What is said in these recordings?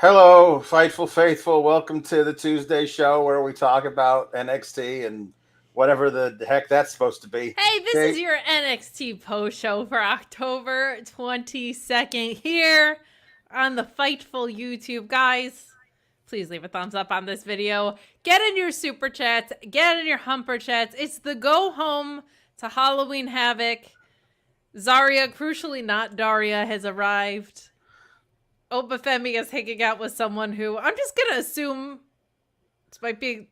Hello, Fightful Faithful. Welcome to the Tuesday show where we talk about NXT and whatever the heck that's supposed to be. Hey, this Okay? is your NXT post show for October 22nd here on the Fightful YouTube. Guys, please leave a thumbs up on this video. Get in your super chats, get in your humper chats. It's the go home to Halloween Havoc. Zarya, crucially not Daria, has arrived. Oba Femi is hanging out with someone who I'm just going to assume this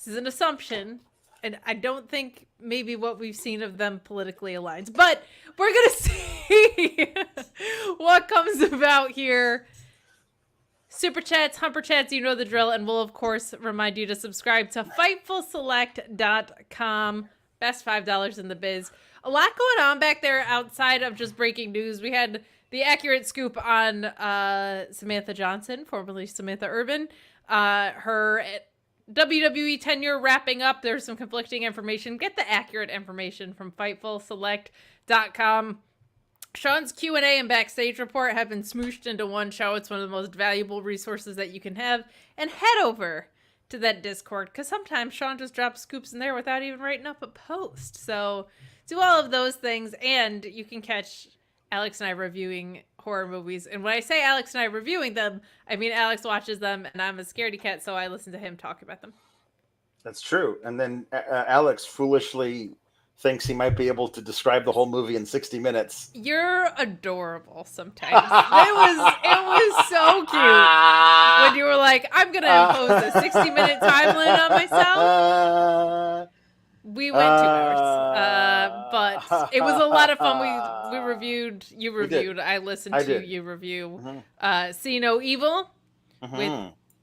is an assumption. And I don't think maybe what we've seen of them politically aligns. But we're going to see what comes about here. Super chats, humper chats, you know the drill. And we'll, of course, remind you to subscribe to FightfulSelect.com. Best $5 in the biz. A lot going on back there outside of just breaking news. We had the accurate scoop on Samantha Johnson, formerly Samantha Urban. Her WWE tenure wrapping up. There's some conflicting information. Get the accurate information from FightfulSelect.com. Sean's Q&A and backstage report have been smooshed into one show. It's one of the most valuable resources that you can have. And head over to that Discord, because sometimes Sean just drops scoops in there without even writing up a post. So do all of those things, and you can catch Alex and I reviewing horror movies. And when I say Alex and I reviewing them, I mean Alex watches them, and I'm a scaredy cat, so I listen to him talk about them. That's true. And then Alex foolishly thinks he might be able to describe the whole movie in 60 minutes. You're adorable sometimes. It was so cute when you were like, I'm going to impose a 60-minute time limit on myself. We went 2 hours, but it was a lot of fun. We reviewed, you reviewed, I listened to you review See No Evil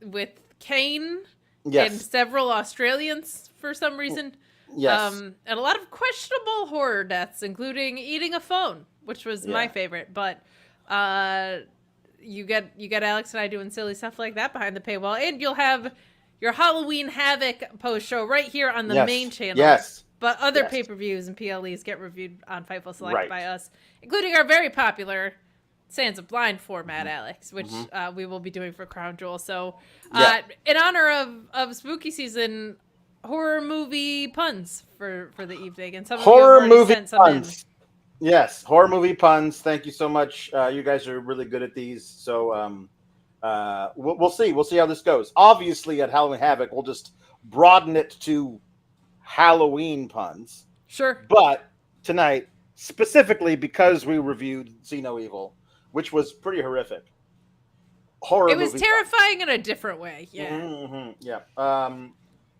with Kane and several Australians for some reason. Yes. And a lot of questionable horror deaths, including eating a phone, which was my favorite. But you get Alex and I doing silly stuff like that behind the paywall, and you'll have your Halloween Havoc post show right here on the main channel. Yes. But other pay-per-views and PLEs get reviewed on Fightful Select by us, including our very popular Sands of Blind format, Alex, which we will be doing for Crown Jewel. So in honor of spooky season, horror movie puns for the evening. And some horror of you have movie sent some puns. Yes, horror movie puns. Thank you so much. You guys are really good at these. So we'll see. We'll see how this goes. Obviously, at Halloween Havoc, we'll just broaden it to Halloween puns. Sure. But tonight, specifically because we reviewed See No Evil, which was pretty horrific. Horror. It was terrifying in a different way. Yeah. Yeah.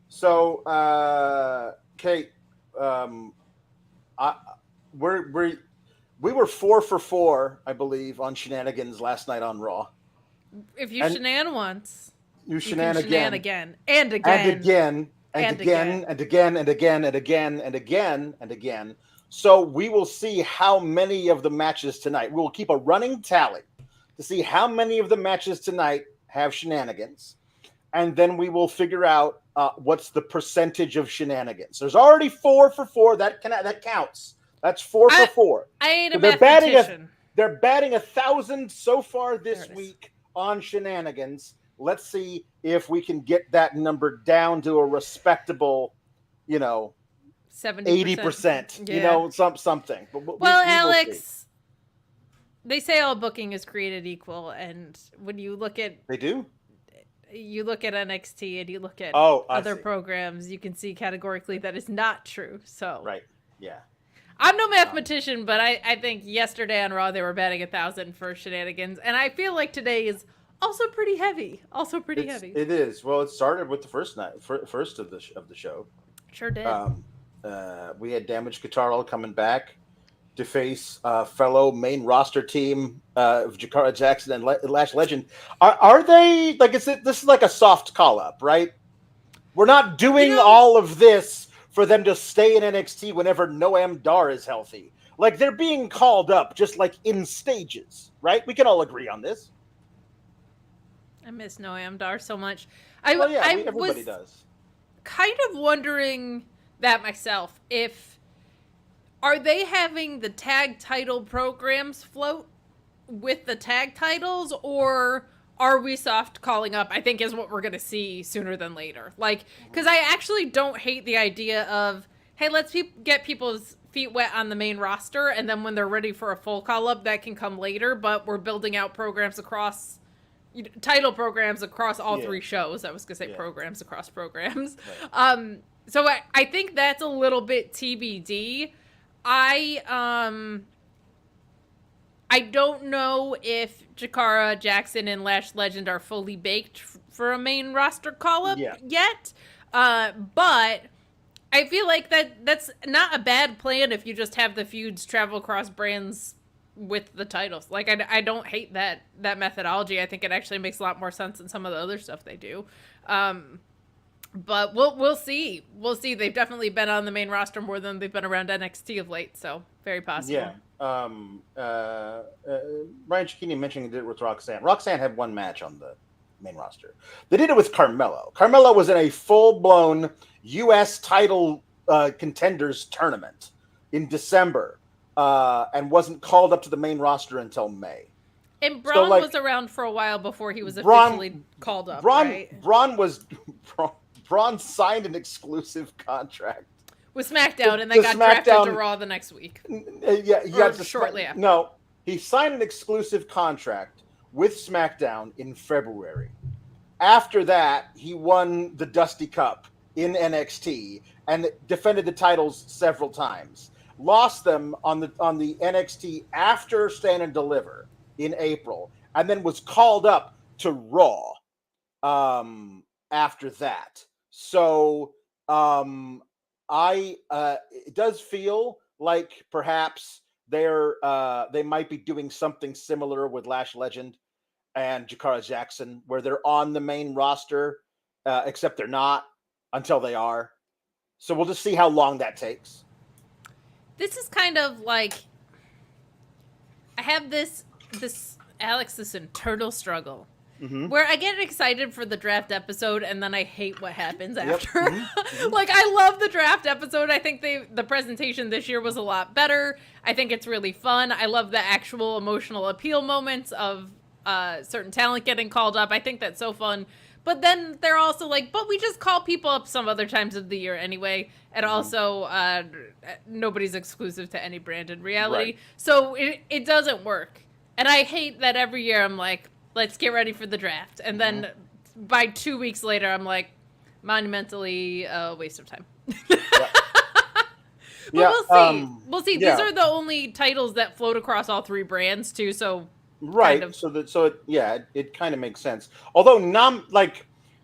So, Kate, we were 4 for 4, I believe, on shenanigans last night on Raw. If you shenan once, you shenan again, and again, and again, and again, and again, and again, and again, and again, and again. So we will see how many of the matches tonight. We will keep a running tally to see how many of the matches tonight have shenanigans, and then we will figure out what's the percentage of shenanigans. There's already 4 for 4. That counts. That's 4 for 4. I ain't a mathematician. They're batting 1,000 so far this week on shenanigans. Let's see if we can get that number down to a respectable, 70%, 80%, something. But Alex, they say all booking is created equal, and when you look at you look at NXT and you look at other programs, you can see categorically that is not true. So I'm no mathematician, but I think yesterday on Raw they were batting 1,000 for shenanigans, and I feel like today is also pretty heavy. It is. Well, it started with the first of the show. Sure did. We had Damage Guitarl coming back to face fellow main roster team of Jakara, Jackson, and Lash Legend. Are they like? This is like a soft call up, right? We're not doing all of this for them to stay in NXT whenever Noam Dar is healthy. Like, they're being called up just like in stages, right? We can all agree on this. I miss Noam Dar so much. Everybody does. Kind of wondering that myself. Are they having the tag title programs float with the tag titles, or are we soft calling up? I think is what we're going to see sooner than later. Like, because I actually don't hate the idea of, hey, let's get people's feet wet on the main roster, and then when they're ready for a full call up, that can come later. But we're building out programs across title programs across all three shows. I was gonna say programs across programs. Right. So I think that's a little bit TBD. I don't know if Jakara, Jackson, and Lash Legend are fully baked for a main roster call-up yet. But I feel like that's not a bad plan if you just have the feuds travel across brands with the titles. Like, I don't hate that methodology. I think it actually makes a lot more sense than some of the other stuff they do. But we'll see. We'll see. They've definitely been on the main roster more than they've been around NXT of late, so very possible. Yeah. Ryan Cicchini mentioned they did it with Roxanne. Roxanne had one match on the main roster. They did it with Carmelo. Carmelo was in a full-blown U.S. title contenders tournament in December and wasn't called up to the main roster until May. And Braun was around for a while before he was officially called up, right? Braun signed an exclusive contract with SmackDown, and then got drafted to Raw the next week. Shortly after. No, he signed an exclusive contract with SmackDown in February. After that, he won the Dusty Cup in NXT and defended the titles several times. Lost them on the NXT after Stand and Deliver in April, and then was called up to Raw after that. So it does feel like perhaps they might be doing something similar with Lash Legend and Jakara Jackson, where they're on the main roster, except they're not until they are. So we'll just see how long that takes. This is kind of like, I have this internal struggle. Mm-hmm. Where I get excited for the draft episode and then I hate what happens after. Yep. Mm-hmm. Like, I love the draft episode. I think the presentation this year was a lot better. I think it's really fun. I love the actual emotional appeal moments of certain talent getting called up. I think that's so fun. But then they're also like, but we just call people up some other times of the year anyway. And also, nobody's exclusive to any brand in reality. Right. So it doesn't work. And I hate that every year I'm like, let's get ready for the draft. And then by 2 weeks later, I'm like, monumentally a waste of time. We'll see. We'll see. These are the only titles that float across all three brands, too. So right. Kind of... it kind of makes sense. Although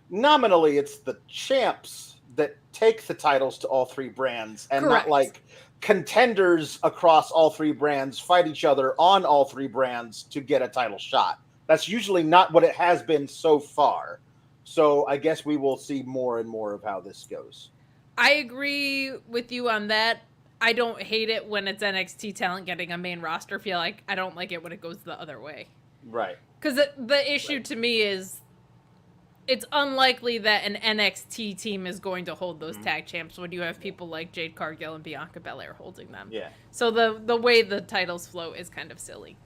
nominally, it's the champs that take the titles to all three brands, and Correct. Not like contenders across all three brands fight each other on all three brands to get a title shot. That's usually not what it has been so far. So I guess we will see more and more of how this goes. I agree with you on that. I don't hate it when it's NXT talent getting a main roster feel. Like I don't like it when it goes the other way. Right. Because the issue to me is it's unlikely that an NXT team is going to hold those tag champs when you have people like Jade Cargill and Bianca Belair holding them. Yeah. So the way the titles flow is kind of silly.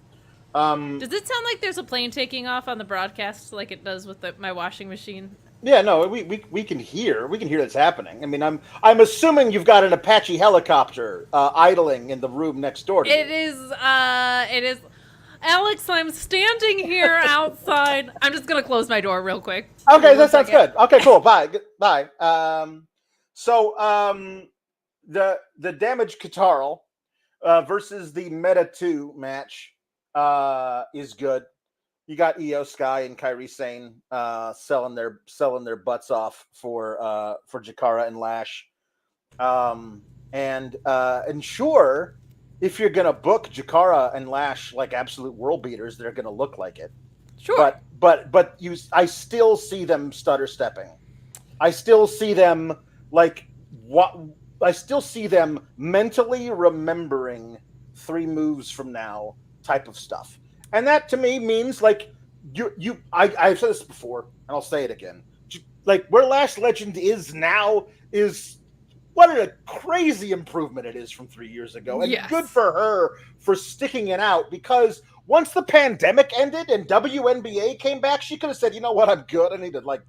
Does it sound like there's a plane taking off on the broadcast like it does with my washing machine? Yeah, no, we can hear that's happening. I mean, I'm assuming you've got an Apache helicopter idling in the room next door to you. It is. Alex, I'm standing here outside. I'm just gonna close my door real quick. Okay, that sounds good. Okay, cool. Bye. So the damaged Qatar versus the Meta 2 match is good. You got Io Sky and Kairi Sane selling their butts off for Jakara and Lash, and sure, if you're gonna book Jakara and Lash like absolute world beaters, they're gonna look like it. Sure, but I still see them stutter stepping. I still see them I still see them mentally remembering 3 moves from now type of stuff. And that to me means like I've said this before and I'll say it again. Like where Lash Legend is now is what a crazy improvement it is from 3 years ago. And yes. Good for her for sticking it out, because Once the pandemic ended and WNBA came back, she could have said, "You know what? I'm good. I need to like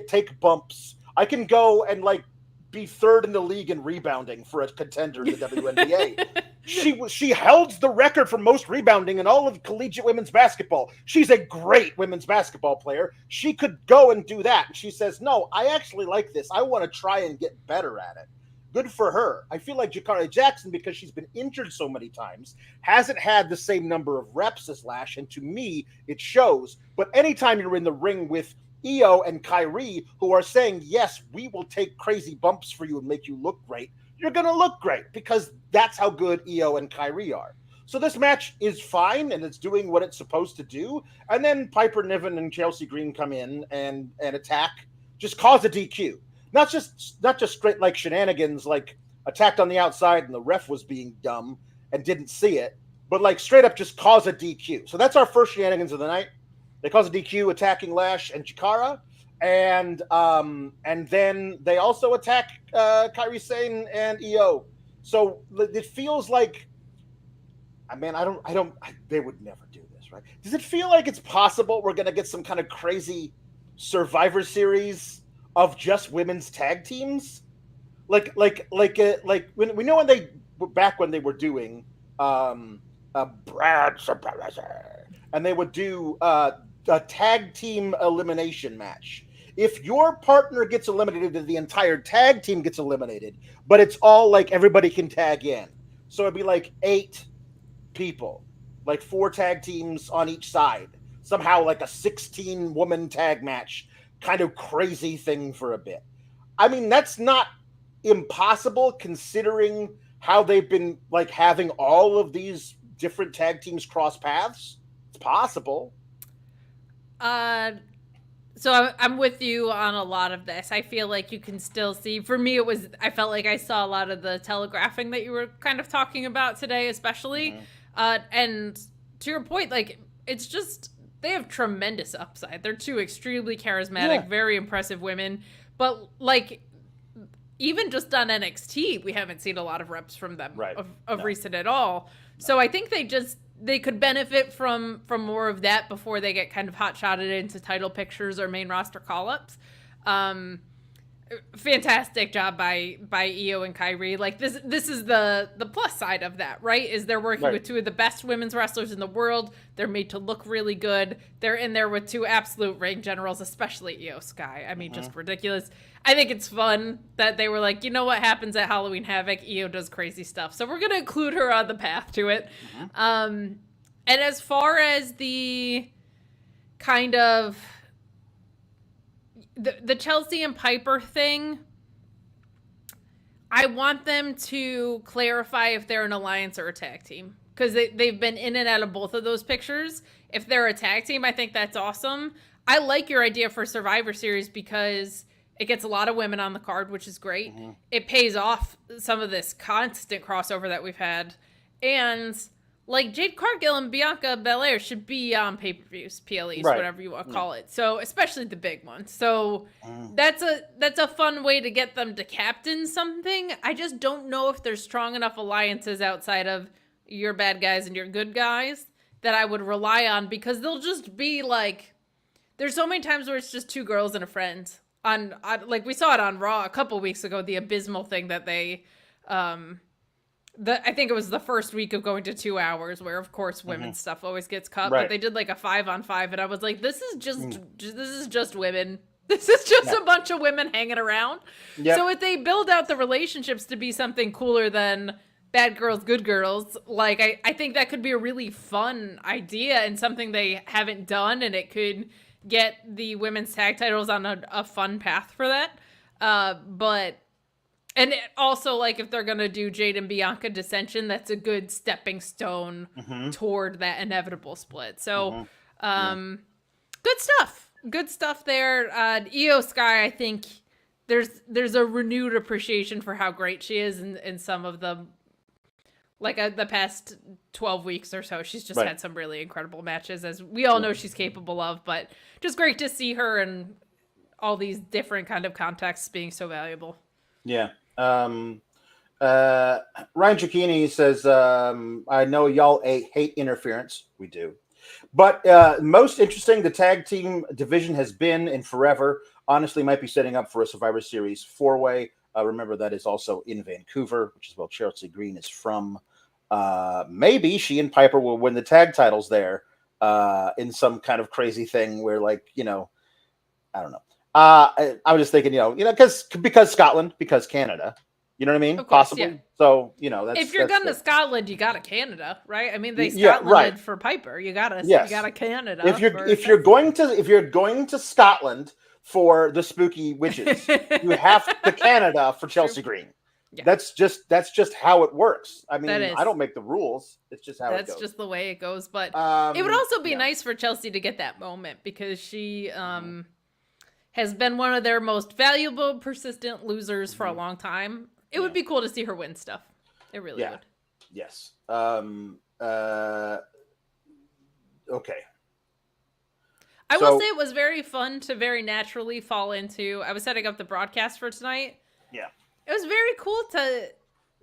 take bumps. I can go and like be third in the league in rebounding for a contender in the WNBA." She held the record for most rebounding in all of collegiate women's basketball. She's a great women's basketball player. She could go and do that. And she says, "No, I actually like this. I want to try and get better at it." Good for her. I feel like Jakara Jackson, because she's been injured so many times, hasn't had the same number of reps as Lash, and to me, it shows. But anytime you're in the ring with Io and Kairi, who are saying, "Yes, we will take crazy bumps for you and make you look great," you're going to look great because that's how good Io and Kairi are. So this match is fine and it's doing what it's supposed to do. And then Piper Niven and Chelsea Green come in and attack, just cause a DQ. Not just straight like shenanigans, like attacked on the outside and the ref was being dumb and didn't see it, but like straight up just cause a DQ. So that's our first shenanigans of the night. They cause a DQ attacking Lash and Jakara, and then they also attack Kairi Sane and Io. So it feels like, I mean, they would never do this, right? Does it feel like it's possible we're gonna get some kind of crazy Survivor Series of just women's tag teams? Like when we know when they were doing Brad Survivor, and they would do a tag team elimination match. If your partner gets eliminated, the entire tag team gets eliminated, but it's all like everybody can tag in. So it'd be like 8 people, like 4 tag teams on each side. Somehow like a 16-woman tag match, kind of crazy thing for a bit. I mean, that's not impossible considering how they've been like having all of these different tag teams cross paths. It's possible. So I'm with you on a lot of this. I feel like you can still see, for me, I felt like I saw a lot of the telegraphing that you were kind of talking about today, especially. And to your point, like, it's just, they have tremendous upside. They're 2 extremely charismatic, very impressive women. But like, even just on NXT, we haven't seen a lot of reps from them of recent at all. So I think they could benefit from more of that before they get kind of hot-shotted into title pictures or main roster call-ups. Fantastic job by Io and Kairi. Like this is the plus side of that, right? Is they're working with 2 of the best women's wrestlers in the world. They're made to look really good. They're in there with 2 absolute ring generals, especially Io Sky. I mean, just ridiculous. I think it's fun that they were like, you know what happens at Halloween Havoc? Io does crazy stuff. So we're going to include her on the path to it. And as far as the kind of the Chelsea and Piper thing, I want them to clarify if they're an alliance or a tag team. Because they've been in and out of both of those pictures. If they're a tag team, I think that's awesome. I like your idea for Survivor Series because it gets a lot of women on the card, which is great. It pays off some of this constant crossover that we've had. And like Jade Cargill and Bianca Belair should be on pay-per-views, PLEs, whatever you want to call it. So especially the big one. So that's a fun way to get them to captain something. I just don't know if there's strong enough alliances outside of your bad guys and your good guys that I would rely on, because they'll just be like, there's so many times where it's just 2 girls and a friend. On like we saw it on Raw a couple weeks ago, the abysmal thing that they I think it was the first week of going to 2 hours, where of course women's stuff always gets cut, but they did like a 5-on-5, and I was like, this is just women. This is just a bunch of women hanging around. So if they build out the relationships to be something cooler than bad girls, good girls, like I think that could be a really fun idea and something they haven't done, and it could get the women's tag titles on a fun path for that. And also, like, if they're going to do Jade and Bianca dissension, that's a good stepping stone toward that inevitable split. So, good stuff. Good stuff there. Io Sky, I think there's a renewed appreciation for how great she is in some of the, like, the past 12 weeks or so. She's just had some really incredible matches, as we all know she's capable of. But just great to see her in all these different kind of contexts being so valuable. Yeah. Ryan Cicchini says, I know y'all hate interference. We do. But most interesting, the tag team division has been in forever. Honestly, might be setting up for a Survivor Series 4-way. Remember, that is also in Vancouver, which is where Chelsea Green is from. Maybe she and Piper will win the tag titles there in some kind of crazy thing where, like, I don't know. I was just thinking, because Scotland, because Canada. You know what I mean? Of course, possibly. yeah. So, that's if you're going to good. Scotland, you got to Canada, right? I mean, they Yeah, Scotlanded right. for Piper. You got to Canada. If you're going to Scotland for the spooky witches, you have to Canada for Chelsea Green. Yeah. That's just how it works. I mean, I don't make the rules. It's just how it goes. That's just the way it goes. But it would also be nice for Chelsea to get that moment because she has been one of their most valuable, persistent losers for a long time. It would be cool to see her win stuff. It really would. Yes. Okay. I will say it was very fun to very naturally fall into. I was setting up the broadcast for tonight. Yeah. It was very cool to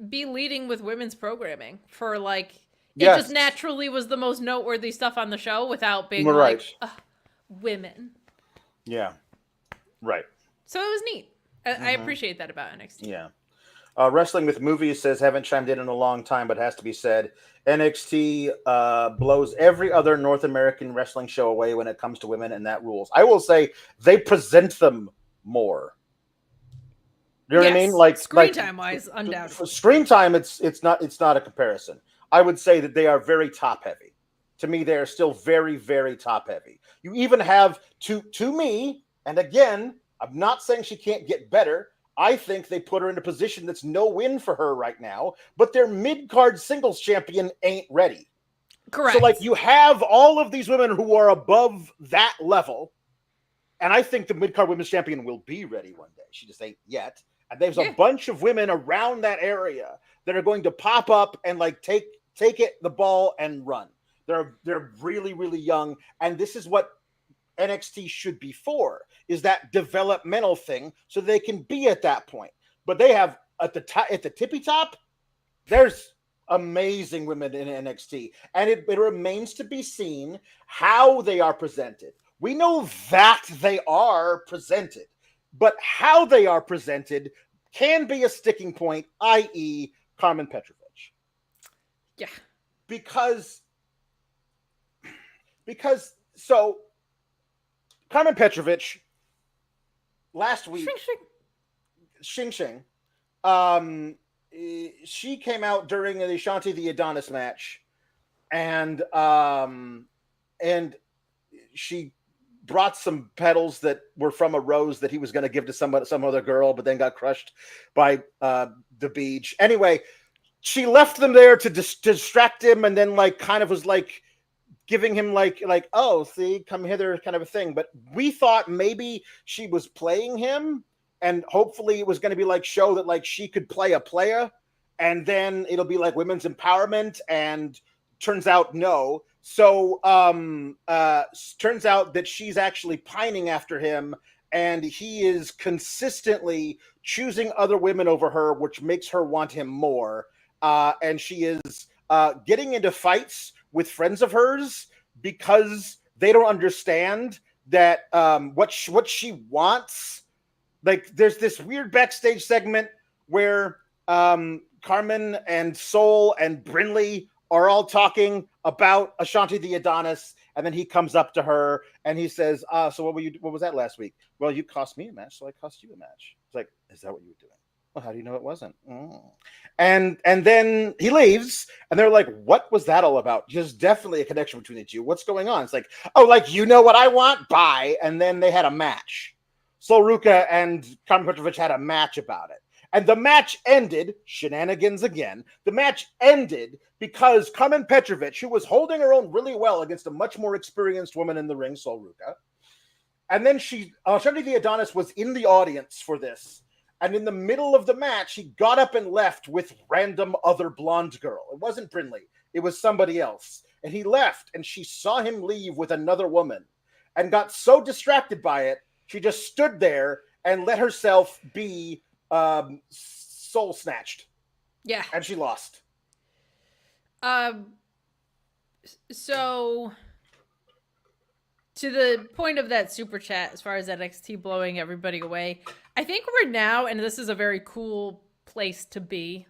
be leading with women's programming for it just naturally was the most noteworthy stuff on the show without being women. Yeah. Right. So it was neat. I appreciate that about NXT. Yeah. Wrestling with Movies says, haven't chimed in a long time, but has to be said. NXT blows every other North American wrestling show away when it comes to women, and that rules. I will say they present them more. You know what I mean? Like screen time wise, undoubtedly. For screen time, it's not a comparison. I would say that they are very top heavy. To me, they are still very, very top heavy. You even have to me, and again, I'm not saying she can't get better. I think they put her in a position that's no win for her right now, but their mid-card singles champion ain't ready. Correct. So, you have all of these women who are above that level, and I think the mid-card women's champion will be ready one day. She just ain't yet. And there's a bunch of women around that area that are going to pop up and, take the ball and run. They're really, really young, and this is what NXT should be for, is that developmental thing so they can be at that point. But they have at the tippy top, there's amazing women in NXT, and it remains to be seen how they are presented. We know that they are presented, but how they are presented can be a sticking point, i.e. Carmen Petrovic. Yeah. Because Carmen Petrovic last week, Shing. She came out during the Shanti the Adonis match, and she brought some petals that were from a rose that he was going to give to some other girl, but then got crushed by the beach. Anyway, she left them there to distract him, and then kind of was giving him oh, see, come hither kind of a thing. But we thought maybe she was playing him, and hopefully it was going to be show that she could play a player, and then it'll be women's empowerment, and turns out no. So turns out that she's actually pining after him, and he is consistently choosing other women over her, which makes her want him more. And she is getting into fights with friends of hers because they don't understand that what she wants. There's this weird backstage segment where Carmen and Soul and Brinley are all talking about Ashanti the Adonis, and then he comes up to her and he says, so what was that last week? Well, you cost me a match, so I cost you a match. It's like, is that what you were doing? Well, how do you know it wasn't? And then he leaves, and they're like, what was that all about? There's definitely a connection between the two. What's going on? It's like, oh, you know what I want? Bye. And then they had a match. So Luca and Carmen Petrovic had a match about it. And the match ended, shenanigans again, the match ended because Carmen Petrovic, who was holding her own really well against a much more experienced woman in the ring, Sol Ruca, and then Ashanti the Adonis was in the audience for this. And in the middle of the match, he got up and left with random other blonde girl. It wasn't Brinley. It was somebody else. And he left, and she saw him leave with another woman and got so distracted by it, she just stood there and let herself be soul snatched. Yeah. And she lost. So to the point of that super chat, as far as NXT blowing everybody away, I think we're now, and this is a very cool place to be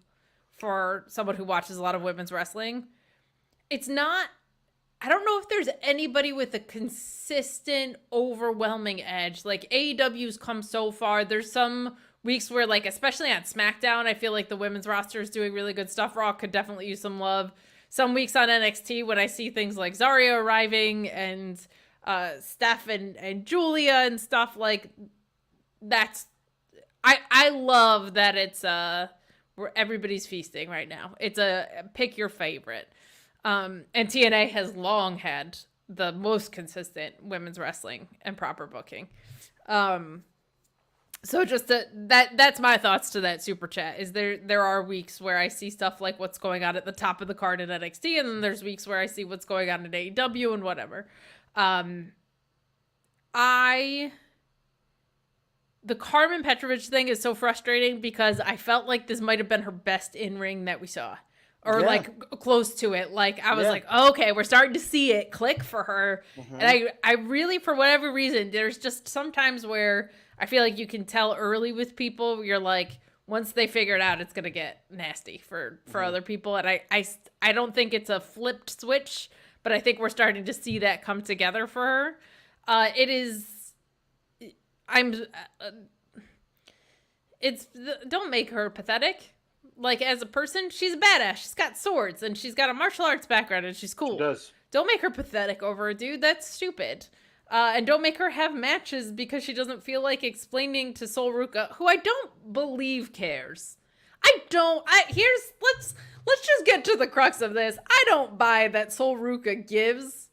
for someone who watches a lot of women's wrestling. It's not, I don't know if there's anybody with a consistent, overwhelming edge. Like AEW's come so far. There's some weeks where, like, especially on SmackDown, I feel like the women's roster is doing really good stuff. Raw could definitely use some love. Some weeks on NXT, when I see things like Zarya arriving and Steph and Giulia and stuff, like, that's, I love that it's where everybody's feasting right now. It's a pick your favorite. And TNA has long had the most consistent women's wrestling and proper booking. So just that's my thoughts to that super chat. Is there are weeks where I see stuff like what's going on at the top of the card in NXT, and then there's weeks where I see what's going on in AEW and whatever. The Carmen Petrovic thing is so frustrating because I felt like this might have been her best in-ring that we saw. Or like close to it. Like I was like, oh, okay, we're starting to see it click for her. And I really, for whatever reason, there's just sometimes where I feel like you can tell early with people, you're like, once they figure it out, it's gonna get nasty for other people. And I don't think it's a flipped switch, but I think we're starting to see that come together for her. Don't make her pathetic. Like, as a person, she's a badass. She's got swords, and she's got a martial arts background, and she's cool. She does. Don't make her pathetic over it, dude. That's stupid. And don't make her have matches because she doesn't feel like explaining to Sol Ruca, who I don't believe cares. Let's just get to the crux of this. I don't buy that Sol Ruca gives,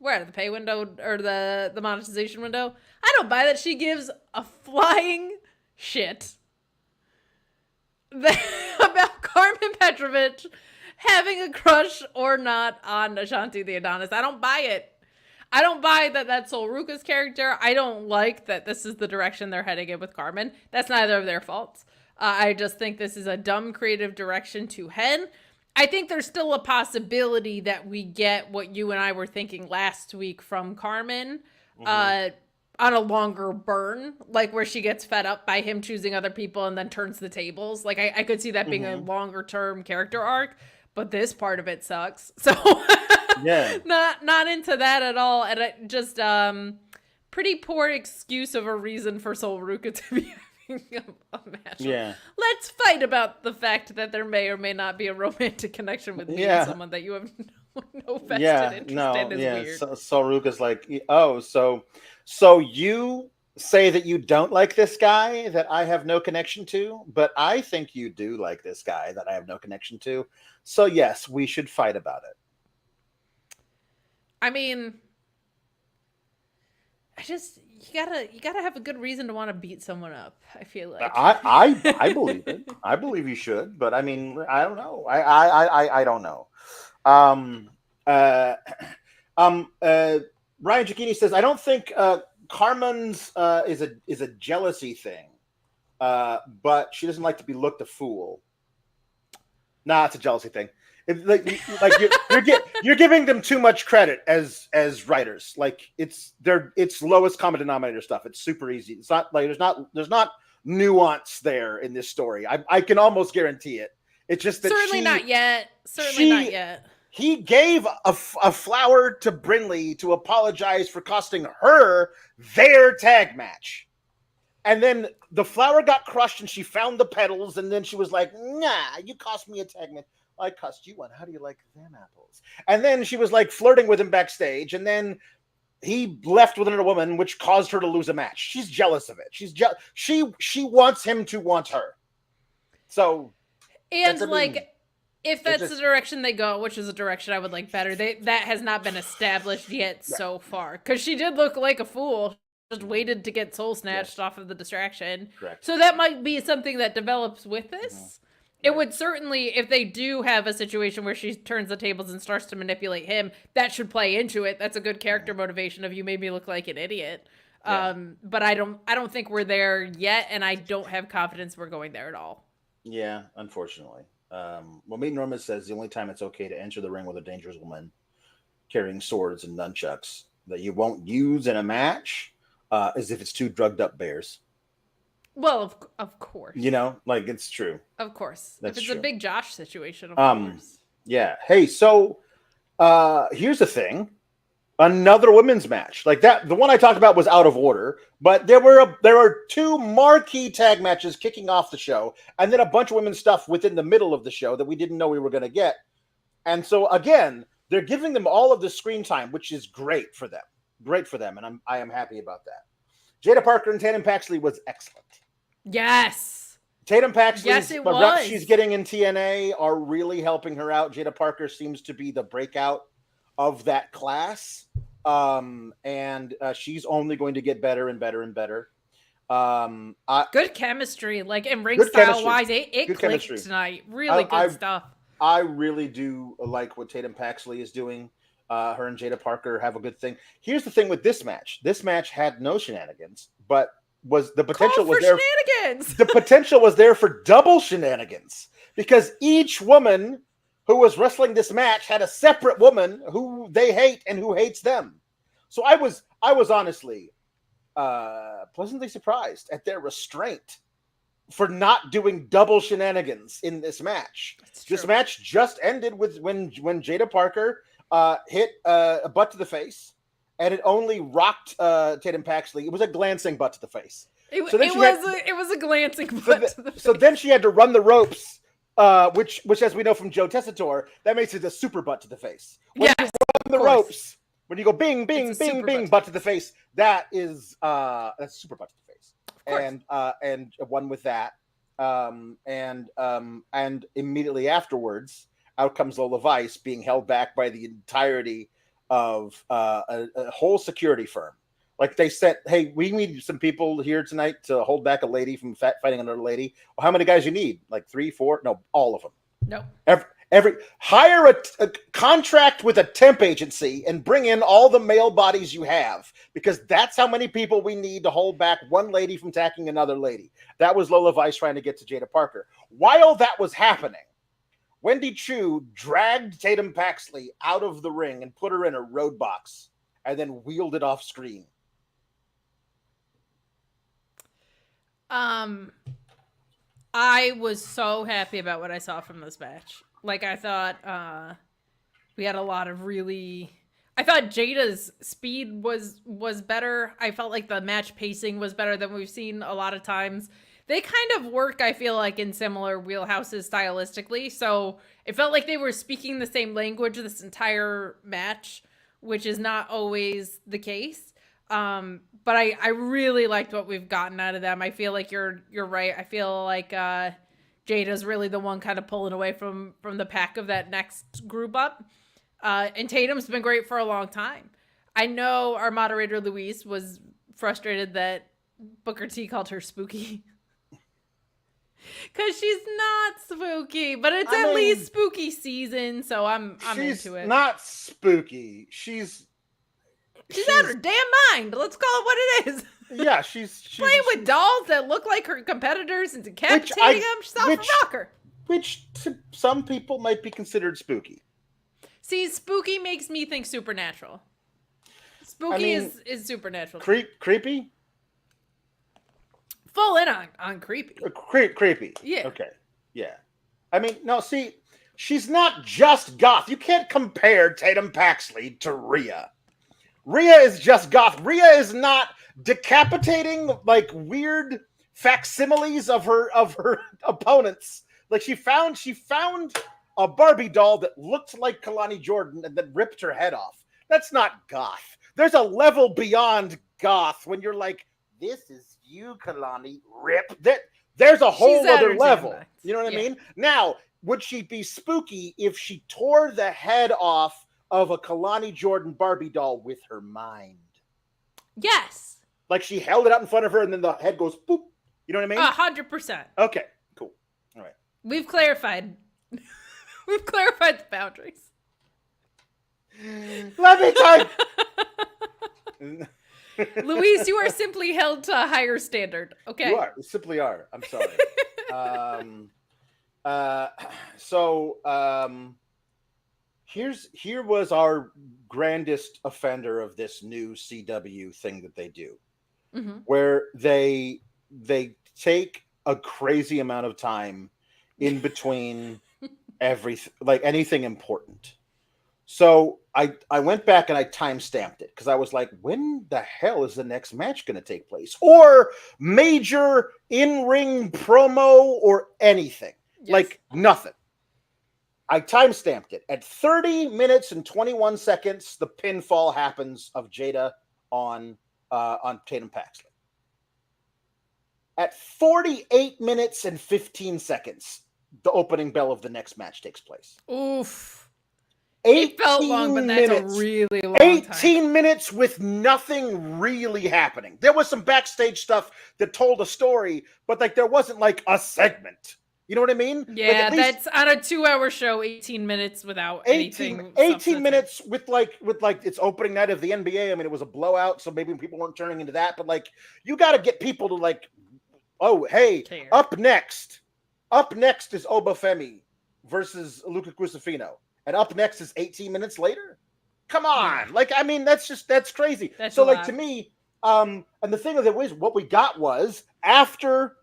where, the pay window, or the monetization window? I don't buy that she gives a flying shit about Carmen Petrovic having a crush or not on Ashanti the Adonis. I don't buy it. I don't buy that that's Sol Ruca's character. I don't like that this is the direction they're heading in with Carmen. That's neither of their faults. I just think this is a dumb creative direction to head. I think there's still a possibility that we get what you and I were thinking last week from Carmen, on a longer burn, like where she gets fed up by him choosing other people and then turns the tables. Like I could see that being a longer term character arc, but this part of it sucks. So not into that at all. And it just pretty poor excuse of a reason for Sol Ruca to be having a match. Yeah. Let's fight about the fact that there may or may not be a romantic connection with me and someone that you have no vested interest in. Is weird. So Sol Ruca's like, oh, so you say that you don't like this guy that I have no connection to, but I think you do like this guy that I have no connection to. So yes, we should fight about it. I mean, you gotta have a good reason to want to beat someone up. I feel like I believe it. I believe you should, but I mean, I don't know. I don't know. Ryan Giacchini says, I don't think Carmen's is a jealousy thing, but she doesn't like to be looked a fool. Nah, it's a jealousy thing. You're giving them too much credit as writers. Like it's lowest common denominator stuff. It's super easy. It's not like there's not nuance there in this story. I can almost guarantee it. It's just that certainly not yet. Not yet. He gave a flower to Brindley to apologize for costing her their tag match. And then the flower got crushed and she found the petals. And then she was like, nah, you cost me a tag match. I cost you one. How do you like them apples? And then she was like flirting with him backstage. And then he left with another woman, which caused her to lose a match. She's jealous of it. She wants him to want her. So. And if that's the direction they go, which is a direction I would like better, that has not been established yet so far. Because she did look like a fool. Just waited to get soul snatched off of the distraction. Correct. So that might be something that develops with this. It would certainly, if they do have a situation where she turns the tables and starts to manipulate him, that should play into it. That's a good character motivation of you made me look like an idiot. But I don't think we're there yet, and I don't have confidence we're going there at all. Yeah, unfortunately. Well, me Norma says the only time it's okay to enter the ring with a dangerous woman carrying swords and nunchucks that you won't use in a match is if it's two drugged up bears. Well, of course. You know, like it's true. Of course. That's if it's true. a Big Josh situation, of course. Yeah. Hey, so here's the thing. Another women's match like that. The one I talked about was out of order, but there were two marquee tag matches kicking off the show, and then a bunch of women's stuff within the middle of the show that we didn't know we were going to get. And so again, they're giving them all of the screen time, which is great for them. Great for them, and I am happy about that. Jada Parker and Tatum Paxley was excellent. Yes. Tatum Paxley's Yes, it reps was. she's getting in TNA are really helping her out. Jada Parker seems to be the breakout of that class. And she's only going to get better and better and better. Good chemistry, like in ring style wise, it clicked chemistry tonight. Really good stuff. I really do like what Tatum Paxley is doing. Her and Jada Parker have a good thing. Here's the thing with this match. This match had no shenanigans, but the potential was there. Shenanigans. The potential was there for double shenanigans because each woman who was wrestling this match had a separate woman who they hate and who hates them. So I was honestly pleasantly surprised at their restraint for not doing double shenanigans in this match. This match just ended with when Jada Parker hit a butt to the face, and it only rocked Tatum Paxley. It was a glancing butt to the face. It was a glancing butt to the face. So then she had to run the ropes. Which, as we know from Joe Tessitore, that makes it a super butt to the face. When you run the ropes, when you go bing, bing, bing, bing, butt to the face, that's super butt to the face. And one with that, and immediately afterwards, out comes Lola Vice being held back by the entirety of a whole security firm. Like they said, hey, we need some people here tonight to hold back a lady from fighting another lady. Well, how many guys you need? Like 3, 4? No, all of them. No. Every hire a contract with a temp agency and bring in all the male bodies you have, because that's how many people we need to hold back one lady from attacking another lady. That was Lola Vice trying to get to Jada Parker. While that was happening, Wendy Chu dragged Tatum Paxley out of the ring and put her in a roadbox and then wheeled it off screen. I was so happy about what I saw from this match. Like, I thought we had a lot of I thought Jada's speed was better. I felt like the match pacing was better than we've seen a lot of times. They kind of work, I feel like, in similar wheelhouses stylistically. So it felt like they were speaking the same language this entire match, which is not always the case. But I really liked what we've gotten out of them. I feel like you're right. I feel like Jada's really the one kind of pulling away from the pack of that next group up. And Tatum's been great for a long time. I know our moderator Louise was frustrated that Booker T called her spooky. Because she's not spooky, but it's at least spooky season, so I'm into it. She's not spooky. She's out of her damn mind. Let's call it what it is. Yeah, she's playing with dolls that look like her competitors and decapitating them. She's off a rocker. Which to some people might be considered spooky. See, spooky makes me think supernatural. Spooky is supernatural. Creepy? Full in on creepy. Creepy. Yeah. Okay. Yeah. I mean, no, see, she's not just goth. You can't compare Tatum Paxley to Rhea. Rhea is just goth. Rhea is not decapitating like weird facsimiles of her opponents. Like she found a Barbie doll that looked like Kalani Jordan and then ripped her head off. That's not goth. There's a level beyond goth when you're like, this is you, Kalani, rip. There's a whole other level. You know what I mean? Now, would she be spooky if she tore the head off of a Kalani Jordan Barbie doll with her mind? Yes. Like she held it out in front of her and then the head goes boop. You know what I mean? 100%. Okay, cool. All right. We've clarified. We've clarified the boundaries. Let me type. Louise, you are simply held to a higher standard. Okay. You simply are. I'm sorry. Uh, so here was our grandest offender of this new CW thing that they do, Mm-hmm. where they take a crazy amount of time in between everything, like anything important. So I went back and I time stamped it because I was like, when the hell is the next match going to take place? Or major in-ring promo or anything. Yes. Like nothing. I time stamped it. At 30 minutes and 21 seconds, the pinfall happens of Jaida on Tatum Paxley. At 48 minutes and 15 seconds, the opening bell of the next match takes place. Oof. It felt long, but that's a really long 18 time. minutes with nothing really happening. There was some backstage stuff that told a story, but like there wasn't like a segment. You know what I mean? Yeah, like that's on a 2-hour show, 18 minutes without 18 minutes with like its opening night of the NBA. I mean, it was a blowout, so maybe people weren't turning into that, but like you got to get people to like, oh, hey, care. Up next is Oba Femi versus Luca Crusifino. And up next is 18 minutes later. Come on. Yeah. Like, I mean, that's crazy. That's so a like lot. to me, and the thing is, what we got was after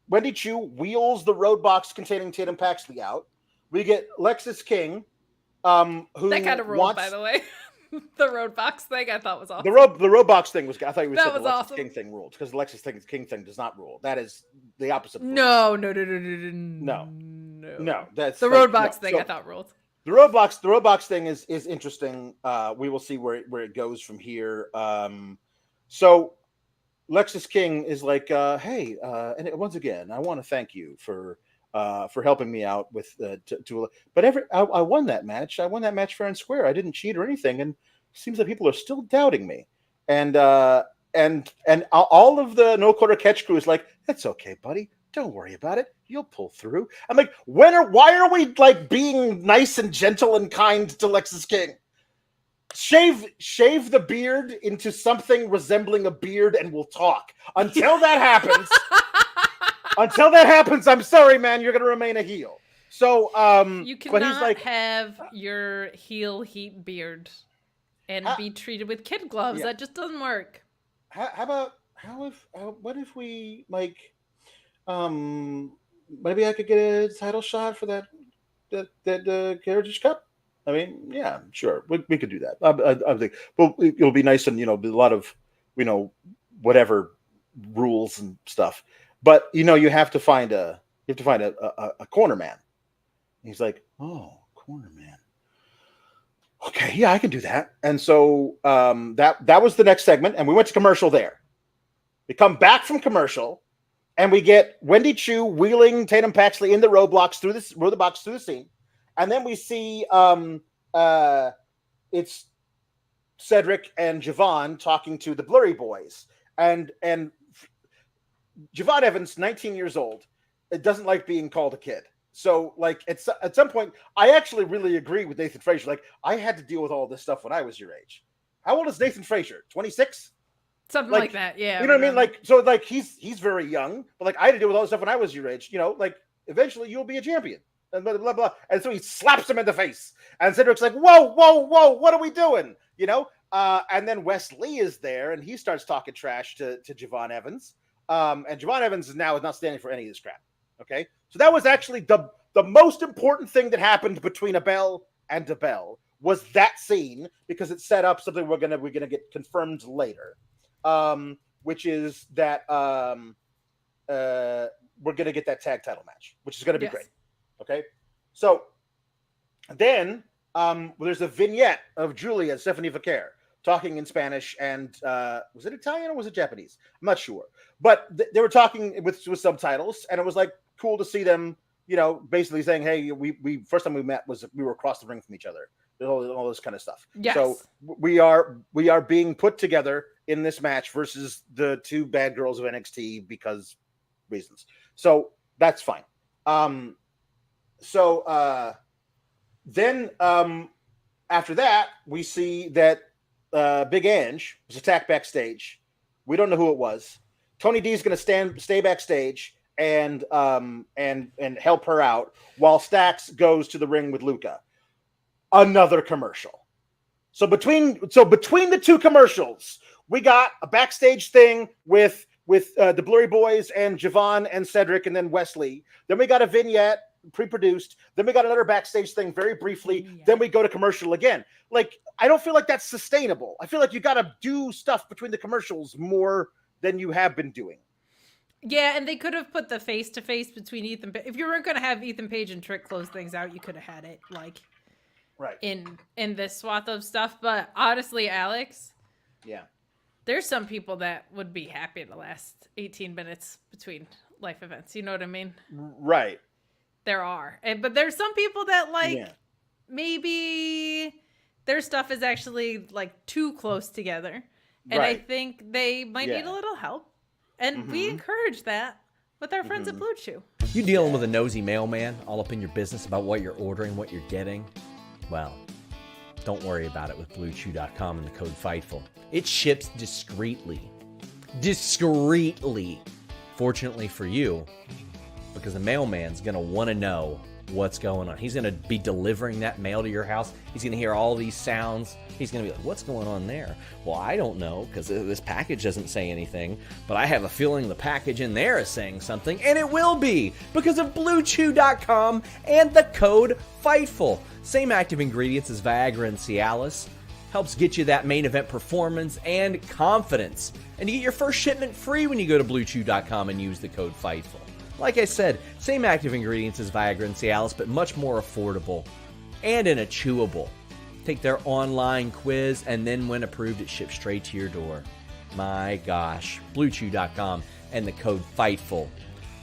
Wendy Chu wheels the roadbox containing Tatum Paxley out, we get Lexus King, who that kind of ruled, by the way. The roadbox thing I thought was awesome. The roadbox thing was. I thought you were saying the Lexus awesome. King thing ruled because the Lexus King thing does not rule. That is the opposite. No. That's the roadbox thing. I thought ruled. The roadbox thing is interesting. We will see where it goes from here. So Lexus King is like, hey, and once again, I want to thank you for helping me out with but I won that match. I won that match fair and square. I didn't cheat or anything, and it seems like people are still doubting me. And all of the No Quarter Catch crew is like, that's okay, buddy. Don't worry about it. You'll pull through. I'm like, why are we like being nice and gentle and kind to Lexus King? Shave the beard into something resembling a beard and we'll talk. Until that happens, I'm sorry, man, you're gonna remain a heel. So you cannot but he's like, have your heel heat beard and be treated with kid gloves. Yeah. That just doesn't work. What if we like maybe I could get a title shot for that Carriage Cup? I mean, yeah, sure, we could do that. I think, well, it'll be nice and a lot of whatever rules and stuff. But you have to find a corner man. He's like, oh, corner man. Okay, yeah, I can do that. And so that was the next segment, and we went to commercial there. We come back from commercial. And we get Wendy Chu wheeling Tatum Paxley in the roadbox through the scene. And then we see it's Cedric and Javon talking to the Blurry Boys. And Javon Evans, 19 years old, it doesn't like being called a kid. So like at some point, I actually really agree with Nathan Frazier. Like I had to deal with all this stuff when I was your age. How old is Nathan Frazier? 26? Something like that, yeah. You know what I mean? Like, so like he's very young, but like I had to deal with all this stuff when I was your age. Like eventually you'll be a champion. And blah blah blah. And so he slaps him in the face. And Cedric's like, whoa, what are we doing? And then Wes Lee is there and he starts talking trash to Javon Evans. And Javon Evans is not standing for any of this crap. Okay. So that was actually the most important thing that happened between a bell and a bell was that scene because it set up something we're gonna get confirmed later. Which is that we're going to get that tag title match, which is going to be great. Okay. So then there's a vignette of Giulia and Stephanie Vaquer talking in Spanish and was it Italian or was it Japanese? I'm not sure. But they were talking with subtitles and it was like cool to see them, basically saying, hey, we first time we met was we were across the ring from each other. All this kind of stuff. Yes. So we are being put together in this match versus the two bad girls of NXT because reasons. So that's fine. Then after that, we see that Big Ange was attacked backstage. We don't know who it was. Tony D is going to stay backstage and help her out while Stacks goes to the ring with Luca. Another commercial. So between the two commercials, we got a backstage thing with the Blurry Boys and Javon and Cedric and then Wesley. Then we got a vignette pre-produced. Then we got another backstage thing very briefly. Yeah. Then we go to commercial again. Like, I don't feel like that's sustainable. I feel like you got to do stuff between the commercials more than you have been doing. Yeah, and they could have put the face-to-face between Ethan. If you weren't going to have Ethan Page and Trick close things out, you could have had it like right in this swath of stuff. But honestly, Alex, yeah, there's some people that would be happy to last 18 minutes between life events. You know what I mean? Right. There are. But there's some people that maybe their stuff is actually like too close together. And I think they might need a little help. And we encourage that with our friends at Blue Chew. You dealing with a nosy mailman all up in your business about what you're ordering, what you're getting? Well, don't worry about it with BlueChew.com and the code FIGHTFUL. It ships discreetly. Discreetly. Fortunately for you, because the mailman's going to want to know what's going on. He's going to be delivering that mail to your house. He's going to hear all these sounds. He's going to be like, what's going on there? Well, I don't know, because this package doesn't say anything, but I have a feeling the package in there is saying something, and it will be, because of BlueChew.com and the code FIGHTFUL. Same active ingredients as Viagra and Cialis. Helps get you that main event performance and confidence. And you get your first shipment free when you go to BlueChew.com and use the code FIGHTFUL. Like I said, same active ingredients as Viagra and Cialis, but much more affordable and in a chewable. Take their online quiz, and then when approved, it ships straight to your door. My gosh. BlueChew.com and the code FIGHTFUL.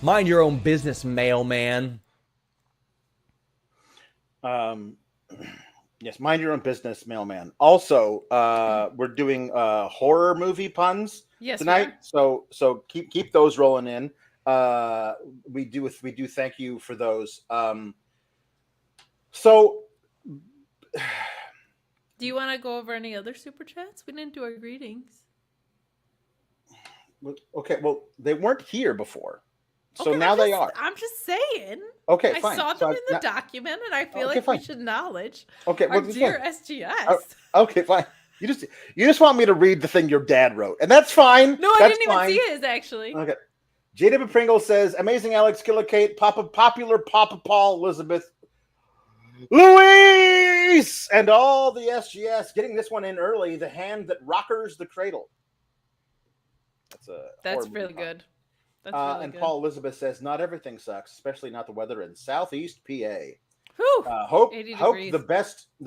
Mind your own business, mailman. Yes, mind your own business, mailman. Also, we're doing horror movie puns tonight, so keep those rolling in. We do thank you for those. So do you want to go over any other super chats? We didn't do our greetings. Okay, well, they weren't here before, so now they are. I'm just saying. Okay, fine. I saw them in the document, and I feel like we should acknowledge our dear SGS. Okay, fine. You just want me to read the thing your dad wrote, and that's fine. No, I didn't even see his, actually. Okay. Jaida Pringle says, amazing Alex, Killer Kate, popular Papa Paul, Elizabeth, Luis, and all the SGS. Getting this one in early, the hand that rockers the cradle. That's really good. That's really and good. Paul Elizabeth says, not everything sucks, especially not the weather in Southeast PA. Whew, Hope the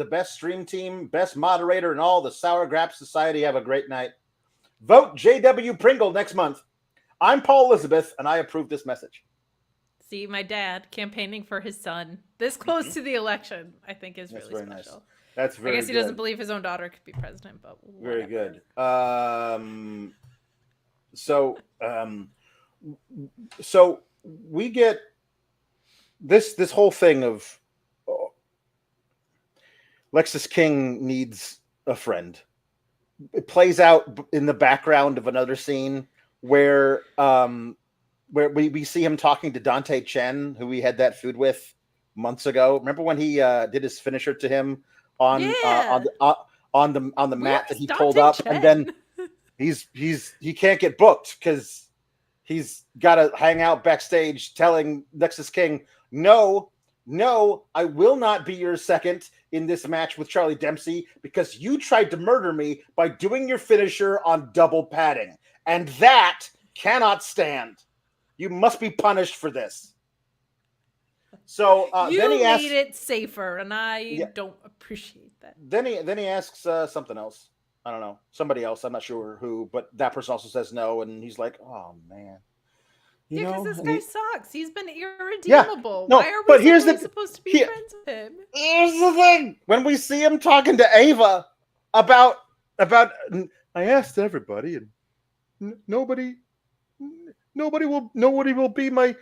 best stream team, best moderator, and all the Sour Grap Society have a great night. Vote JW Pringle next month. I'm Paul Elizabeth, and I approve this message. See, my dad campaigning for his son this close to the election, I think is really special. Nice. That's very good. I guess he doesn't believe his own daughter could be president, but whatever. Very good. So we get this whole thing of Lexus King needs a friend. It plays out in the background of another scene where we see him talking to Dante Chen, who we had that feud with months ago. Remember when he did his finisher to him on the mat that he pulled up, and then he can't get booked because he's got to hang out backstage telling Lexus King, no, I will not be your second in this match with Charlie Dempsey because you tried to murder me by doing your finisher on double padding. And that cannot stand. You must be punished for this. So then he asks, made it safer, and I don't appreciate that. Then he asks something else. I don't know, somebody else. I'm not sure who, but that person also says no, and he's like, "Oh man." Because this guy sucks. He's been irredeemable. No, why are we supposed to be friends with him? Here's the thing: when we see him talking to Ava about, I asked everybody, and nobody will be my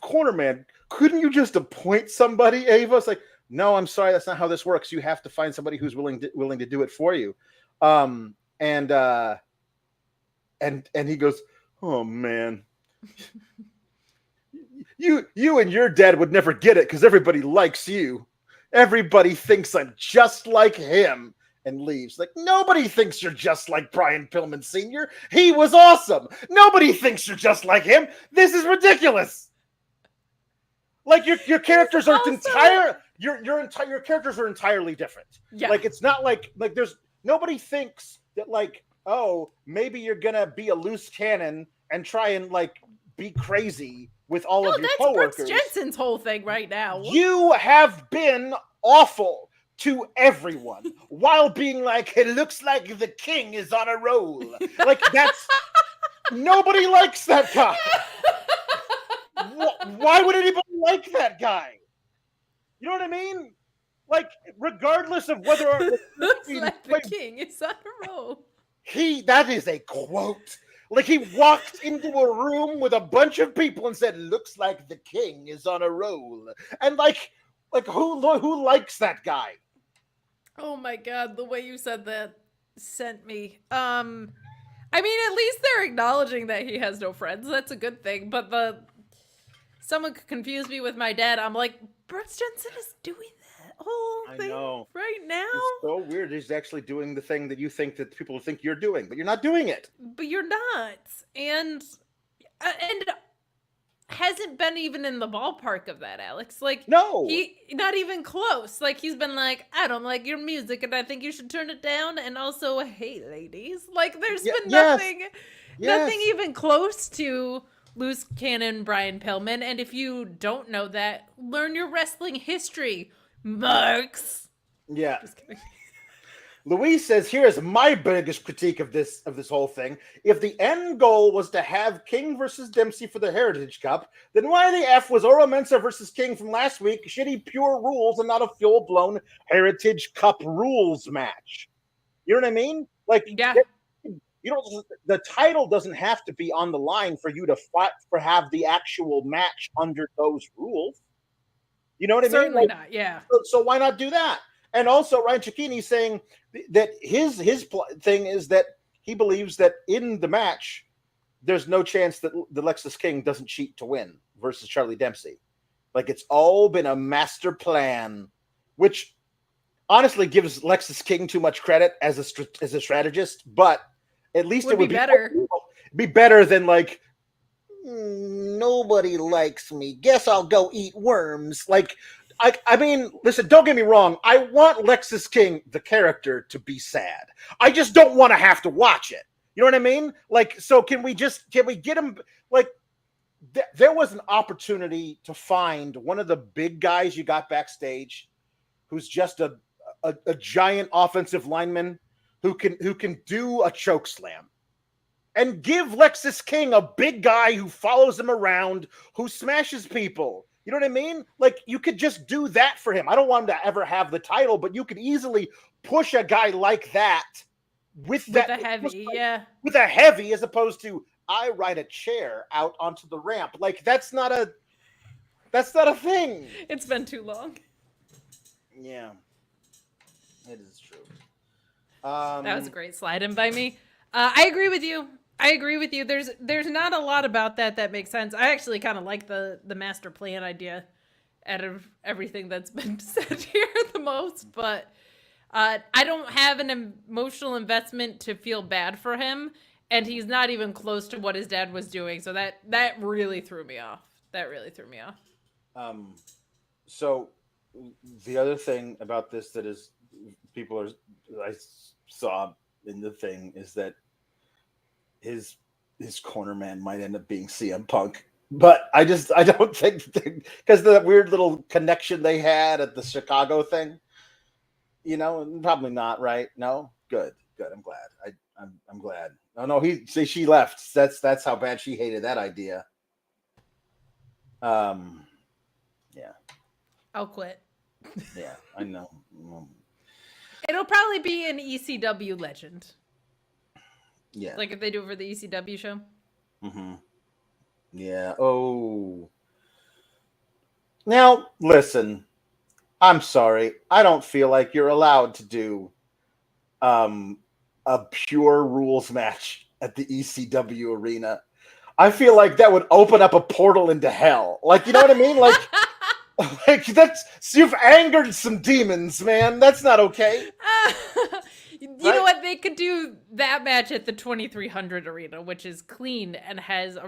corner man. Couldn't you just appoint somebody, Ava? It's like, no, I'm sorry, that's not how this works. You have to find somebody who's willing to do it for you. And he goes, oh man. you and your dad would never get it because everybody likes you. Everybody thinks I'm just like him, and leaves. Like, nobody thinks you're just like Brian Pillman Sr. He was awesome. Nobody thinks you're just like him. This is ridiculous. Like, your characters are your characters are entirely different. Yeah. Like, it's not like there's nobody thinks that, like, oh, maybe you're gonna be a loose cannon and try and, like, be crazy with all of your coworkers. That's Brooks Jensen's whole thing right now. You have been awful to everyone while being like, it looks like the king is on a roll. Like, that's nobody likes that guy. Why would anybody like that guy? You know what I mean? Like, regardless of whether or looks like the king is on a roll. That is a quote. Like, he walked into a room with a bunch of people and said, looks like the king is on a roll. And like who likes that guy? Oh my god, the way you said that sent me. I mean, at least they're acknowledging that he has no friends. That's a good thing. But someone could confuse me with my dad. I'm like, Brooks Jensen is doing that whole thing right now. It's so weird. He's actually doing the thing that you think that people think you're doing, but you're not doing it. But you're not. And hasn't been even in the ballpark of that, Alex. Like, no, he not even close. Like, he's been like, I don't like your music and I think you should turn it down. And also, hey, ladies, like, there's been nothing even close to loose cannon Brian Pillman. And if you don't know that, learn your wrestling history, Marks. Yeah. Just kidding. Louise says, here's my biggest critique of this whole thing. If the end goal was to have King versus Dempsey for the Heritage Cup, then why the F was Oro Mensah versus King from last week shitty pure rules and not a full-blown Heritage Cup rules match? You know what I mean? Like, yeah. The title doesn't have to be on the line for you to fight for have the actual match under those rules. You know what I mean? Certainly not, yeah. So why not do that? And also, Ryan Cicchini saying that his thing is that he believes that in the match, there's no chance that the Lexus King doesn't cheat to win versus Charlie Dempsey. Like, it's all been a master plan, which honestly gives Lexus King too much credit as a strategist. But at least it would be better. Be better than like, nobody likes me. Guess I'll go eat worms. Like. I mean, listen, don't get me wrong. I want Lexus King, the character, to be sad. I just don't want to have to watch it. You know what I mean? Like, so can we get him, like, there was an opportunity to find one of the big guys you got backstage who's just a giant offensive lineman who can do a choke slam. And give Lexus King a big guy who follows him around, who smashes people. You know what I mean? Like, you could just do that for him. I don't want him to ever have the title, but you could easily push a guy like that with a heavy, as opposed to I ride a chair out onto the ramp. Like, that's not a thing. It's been too long. Yeah, it is true. That was a great slide in by me. I agree with you. There's not a lot about that makes sense. I actually kind of like the master plan idea out of everything that's been said here the most, but I don't have an emotional investment to feel bad for him, and he's not even close to what his dad was doing, so that really threw me off. So the other thing about this that is I saw in the thing is that his corner man might end up being CM Punk, but I don't think, because the weird little connection they had at the Chicago thing, you know, probably not, right? No, good. I'm glad. I'm glad. No, she left. That's how bad she hated that idea. Yeah. I'll quit. Yeah, I know. It'll probably be an ECW legend. Yeah. Like if they do it for the ECW show. Mm-hmm. Yeah. Oh. Now, listen. I'm sorry. I don't feel like you're allowed to do a pure rules match at the ECW arena. I feel like that would open up a portal into hell. Like, you know what I mean? Like, you've angered some demons, man. That's not okay. You know what? They could do that match at the 2300 arena, which is clean and has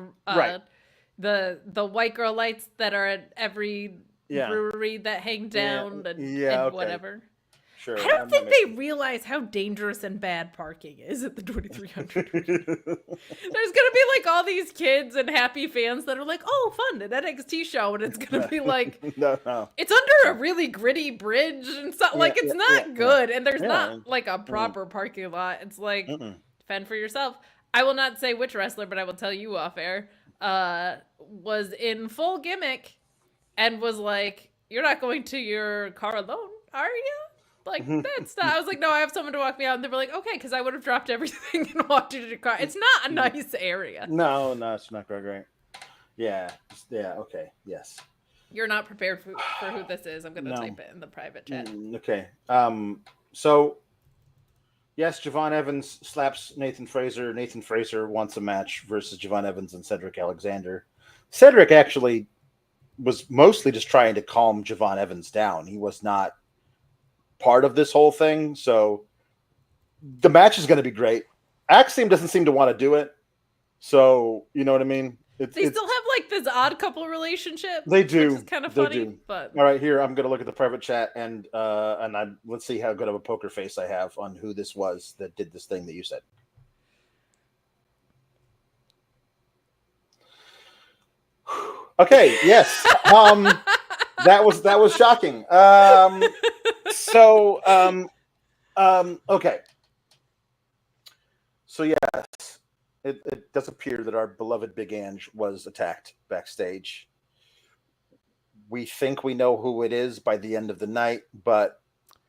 the white girl lights that are at every brewery that hang down and whatever. Sure. I don't think they realize how dangerous and bad parking is at the 2300. There's gonna be like all these kids and happy fans that are like, "Oh, fun, an NXT show," and it's gonna be like, no. It's under a really gritty bridge and stuff. Like it's not good, and there's not like a proper parking lot. It's like fend for yourself. I will not say which wrestler, but I will tell you off air. Was in full gimmick and was like, "You're not going to your car alone, are you?" Like, that's not. I was like, "No, I have someone to walk me out." And they were like, "Okay," because I would have dropped everything and walked you to your car. It's not a nice area. No, it's not great. Yeah, okay, yes. You're not prepared for who this is. I'm going to type it in the private chat. Okay. So, yes, Javon Evans slaps Nathan Fraser. Nathan Fraser wants a match versus Javon Evans and Cedric Alexander. Cedric actually was mostly just trying to calm Javon Evans down. He was not part of this whole thing, so the match is going to be great. Axiom doesn't seem to want to do it, so you know what I mean. They still have like this odd couple relationship. They do, which is kind of funny. But all right, here I'm going to look at the private chat and let's see how good of a poker face I have on who this was that did this thing that you said. Okay, yes, that was shocking. Okay. So yes, it does appear that our beloved Big Ange was attacked backstage. We think we know who it is by the end of the night, but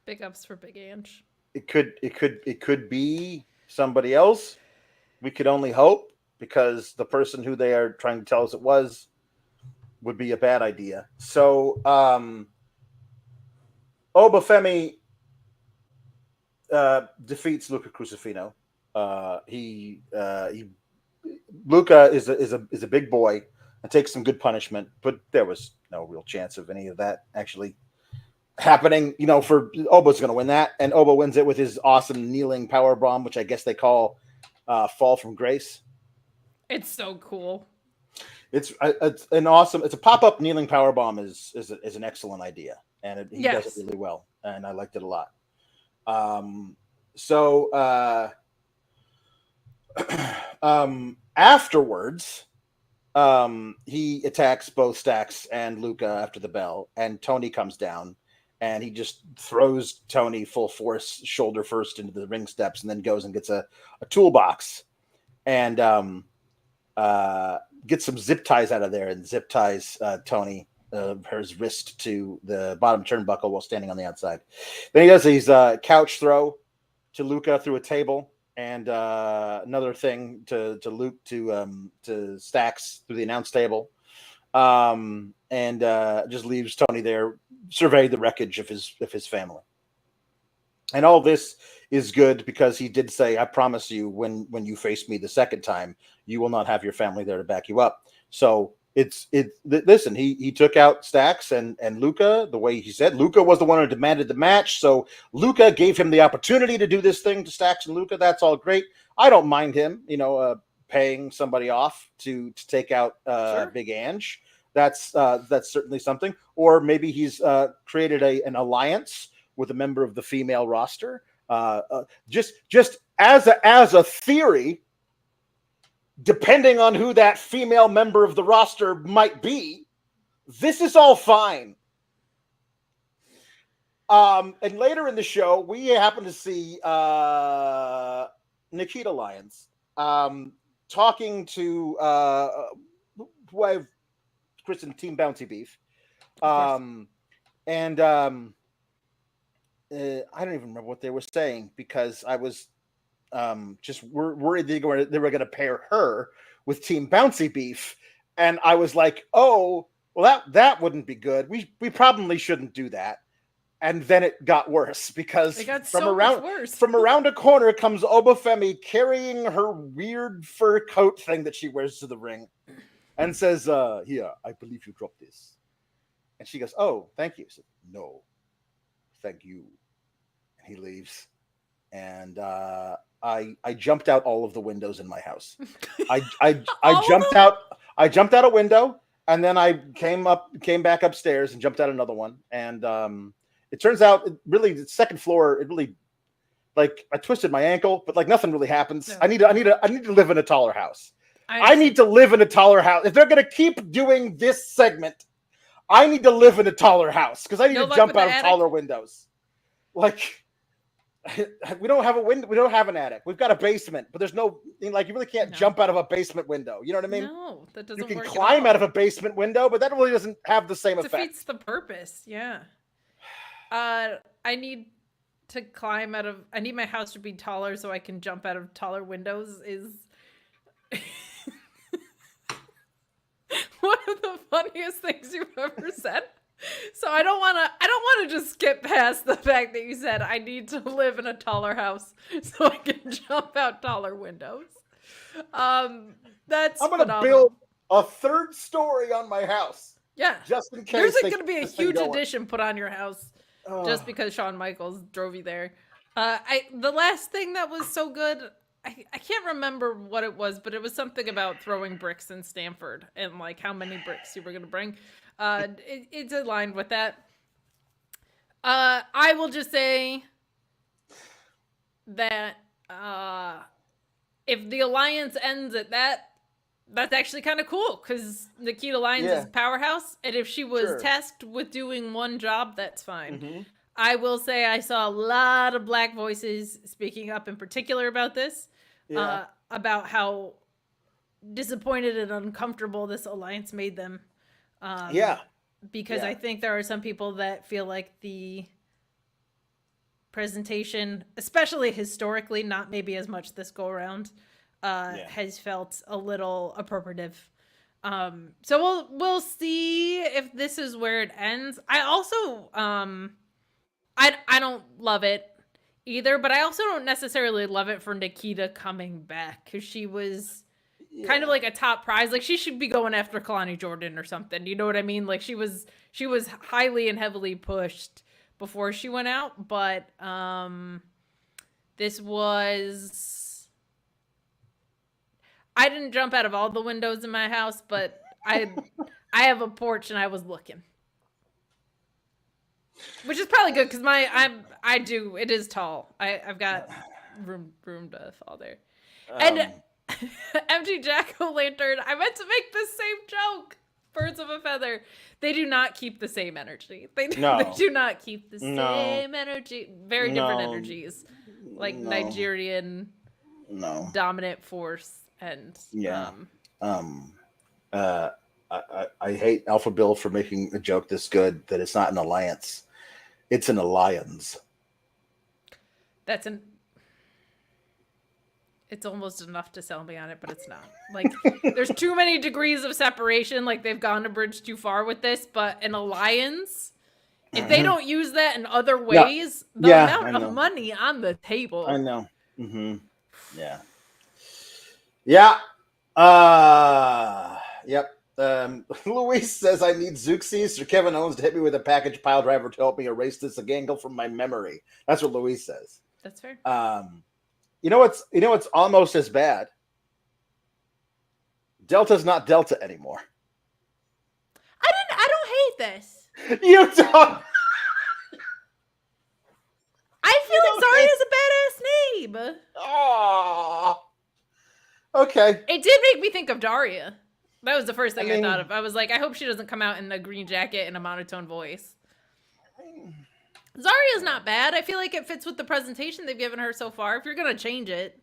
big ups for Big Ange. It could be somebody else. We could only hope, because the person who they are trying to tell us it was would be a bad idea. So Oba Femi defeats Luca Crusifino. Luca is a big boy and takes some good punishment, but there was no real chance of any of that actually happening. You know, for Oba's going to win that, and Oba wins it with his awesome kneeling power bomb, which I guess they call fall from grace. It's so cool. It's an awesome. It's a pop-up kneeling power bomb is an excellent idea, and he does it really well, and I liked it a lot. Afterwards, he attacks both Stacks and Luca after the bell, and Tony comes down, and he just throws Tony full force, shoulder first, into the ring steps, and then goes and gets a toolbox, and gets some zip ties out of there, and zip ties Tony, his wrist to the bottom turnbuckle while standing on the outside. Then he does his couch throw to Luca through a table, and another thing to Luke to Stacks through the announce table, and just leaves Tony there, survey the wreckage of his family. And all this is good because he did say, "I promise you, when you face me the second time, you will not have your family there to back you up." So listen, he took out Stacks and Luca the way he said. Luca was the one who demanded the match, so Luca gave him the opportunity to do this thing to Stacks and Luca. That's all great. I don't mind him, paying somebody off to take out Sure. Big Ange. That's certainly something. Or maybe he's created an alliance with a member of the female roster. Just as a theory, depending on who that female member of the roster might be, this is all fine. And later in the show, we happen to see Nikita Lyons talking to who I've christened Team Bouncy Beef. I don't even remember what they were saying because I was just worried they were going to pair her with Team Bouncy Beef, and I was like, "Oh, well, that wouldn't be good. We probably shouldn't do that." And then it got worse because It got from so around much worse. from around a corner comes Oba Femi carrying her weird fur coat thing that she wears to the ring, and says, "Here, I believe you dropped this." And she goes, "Oh, thank you." Said, "No, thank you." And he leaves, and I jumped out all of the windows in my house. I jumped out. I jumped out a window, and then I came back upstairs and jumped out another one, and it turns out, the second floor, like I twisted my ankle, but like nothing really happens. No. I need to live in a taller house. I I need to live in a taller house. If they're gonna keep doing this segment, I need to live in a taller house because I need No to luck jump with the out of attic? taller windows. Like we don't have a window. We don't have an attic. We've got a basement, but there's no you really can't No. jump out of a basement window. You know what I mean? No, that doesn't You can work at climb all. out of a basement window, but that really doesn't have the same effect. Defeats the purpose. Yeah. I need to climb out of. I need my house to be taller so I can jump out of taller windows. Is one of the funniest things you've ever said. So I don't want to just skip past the fact that you said I need to live in a taller house so I can jump out taller windows. That's I'm gonna phenomenal. build a third story on my house Yeah. just in case. There's they going to be a keep this thing huge going. addition put on your house Oh. just because Shawn Michaels drove you there. The last thing that was so good, I can't remember what it was, but it was something about throwing bricks in Stamford and like how many bricks you were going to bring. It's aligned with that. I will just say that if the alliance ends at that, that's actually kind of cool because Nikita Lyons is a powerhouse, and if she was tasked with doing one job, that's fine. Mm-hmm. I will say I saw a lot of black voices speaking up in particular about this, about how disappointed and uncomfortable this alliance made them. Because I think there are some people that feel like the presentation, especially historically, not maybe as much this go around, has felt a little appropriative. So we'll see if this is where it ends. I also I don't love it either, but I also don't necessarily love it for Nikita coming back because she was kind of like a top prize. Like she should be going after Kalani Jordan or something. You know what I mean? Like she was highly and heavily pushed before she went out, but this was. I didn't jump out of all the windows in my house, but I have a porch and I was looking. Which is probably good because it is tall. I've got room to fall there. And MG Jack-O-Lantern, I meant to make the same joke. Birds of a feather. They do not keep the same energy. They do not keep the same energy. Very different energies. Like Nigerian dominant force and I hate Alpha Bill for making a joke this good that it's not an alliance. It's an alliance. It's almost enough to sell me on it, but it's not. Like, there's too many degrees of separation. Like, they've gone a bridge too far with this. But an alliance, if they don't use that in other ways, the amount of money on the table. I know. Mm-hmm. Yeah. Yeah. Yep. Luis says I need Zeuxis or Kevin Owens to hit me with a package pile driver to help me erase this angle from my memory. That's what Luis says. That's fair. You know what's almost as bad? Delta's not Delta anymore. I don't hate this. You don't. I feel like Zarya's a badass name. Oh. Okay. It did make me think of Daria. That was the first thing I thought of. I was like, I hope she doesn't come out in a green jacket and a monotone voice. Zarya's not bad. I feel like it fits with the presentation they've given her so far. If you're going to change it.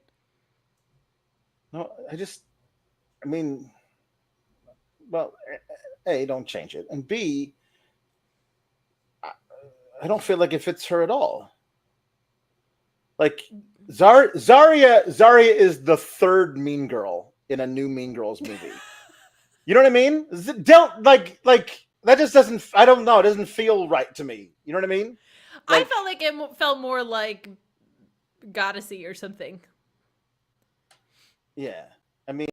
No, well, A, don't change it. And B, I don't feel like it fits her at all. Like, Zarya is the third Mean Girl in a new Mean Girls movie. You know what I mean? Don't like that just doesn't. I don't know. It doesn't feel right to me. You know what I mean? I felt like it felt more like Goddessy or something. Yeah, I mean,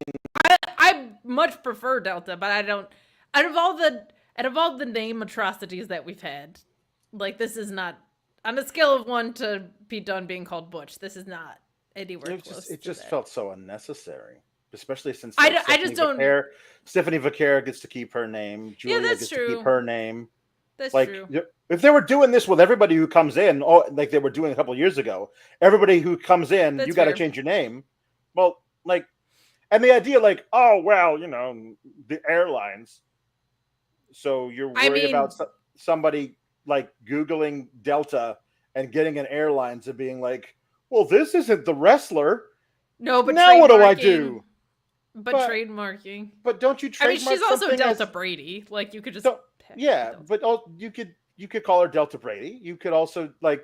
I much prefer Delta, but I don't. Out of all the name atrocities that we've had, like this is not on a scale of 1 to Pete Dunne being called Butch. This is not anywhere close. it just that. felt so unnecessary, especially since I just don't. Stephanie Vaquer gets to keep her name. Giulia gets to keep her name. That's like, true. If they were doing this with everybody who comes in, like they were doing a couple of years ago, everybody who comes in, you got to change your name. Well, like, and the idea, like, oh well, the airlines. So you're worried about somebody like Googling Delta and getting an airlines and being like, well, this isn't the wrestler. No, but now what do I do? But trademarking. But don't you trademark? She's also Delta Brady. Like you could just. But you could call her Delta Brady. You could also like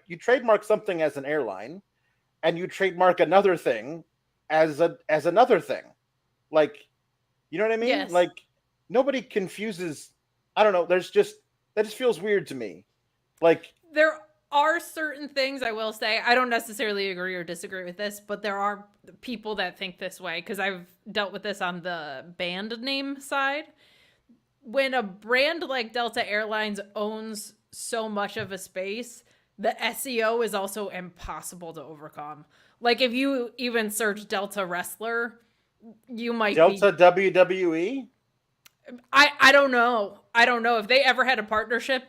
you trademark something as an airline, and you trademark another thing as another thing. Like, you know what I mean? Yes. Like nobody confuses. I don't know. That just feels weird to me. Like there are certain things I will say. I don't necessarily agree or disagree with this, but there are people that think this way because I've dealt with this on the band name side. When a brand like Delta Airlines owns so much of a space, the SEO is also impossible to overcome. Like if you even search Delta Wrestler, you might Delta WWE. I don't know. I don't know if they ever had a partnership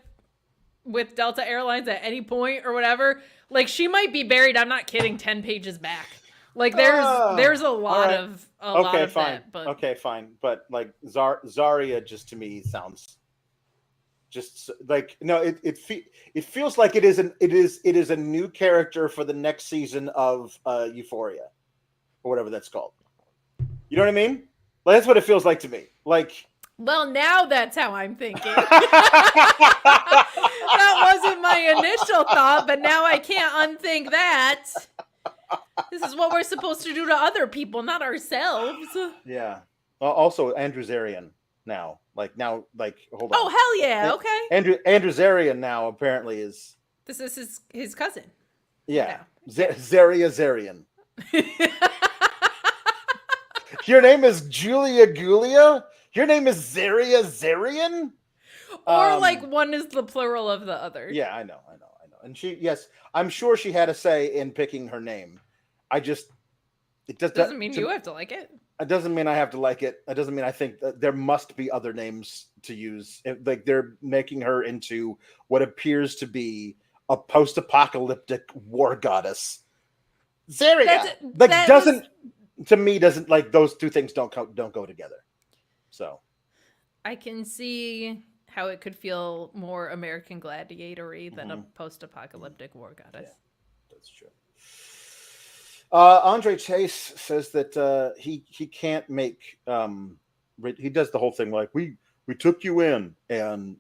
with Delta Airlines at any point or whatever. Like she might be buried. I'm not kidding. 10 pages back. Like there's a lot of fine. that. But okay, fine. But like Zarya just to me sounds just like no. It feels like it is a new character for the next season of Euphoria or whatever that's called. You know what I mean? Like, that's what it feels like to me. Like. Well, now that's how I'm thinking. That wasn't my initial thought, but now I can't unthink that. This is what we're supposed to do to other people, not ourselves. Yeah. Also, Andrew Zarian now. Hold on. Oh, hell yeah. Okay. Andrew Zarian now apparently is... This is his cousin. Yeah. Zaria Zarian. Your name is Giulia? Your name is Zaria Zarian? Or like one is the plural of the other. Yeah, I know. And I'm sure she had a say in picking her name. It doesn't mean you have to like it. It doesn't mean I have to like it. It doesn't mean I think that there must be other names to use. Like they're making her into what appears to be a post-apocalyptic war goddess. Zaria. To me doesn't like those two things don't go together. So I can see how it could feel more American Gladiator-y than a post-apocalyptic war goddess. Yeah, that's true. Andre Chase says that he can't make he does the whole thing like we took you in and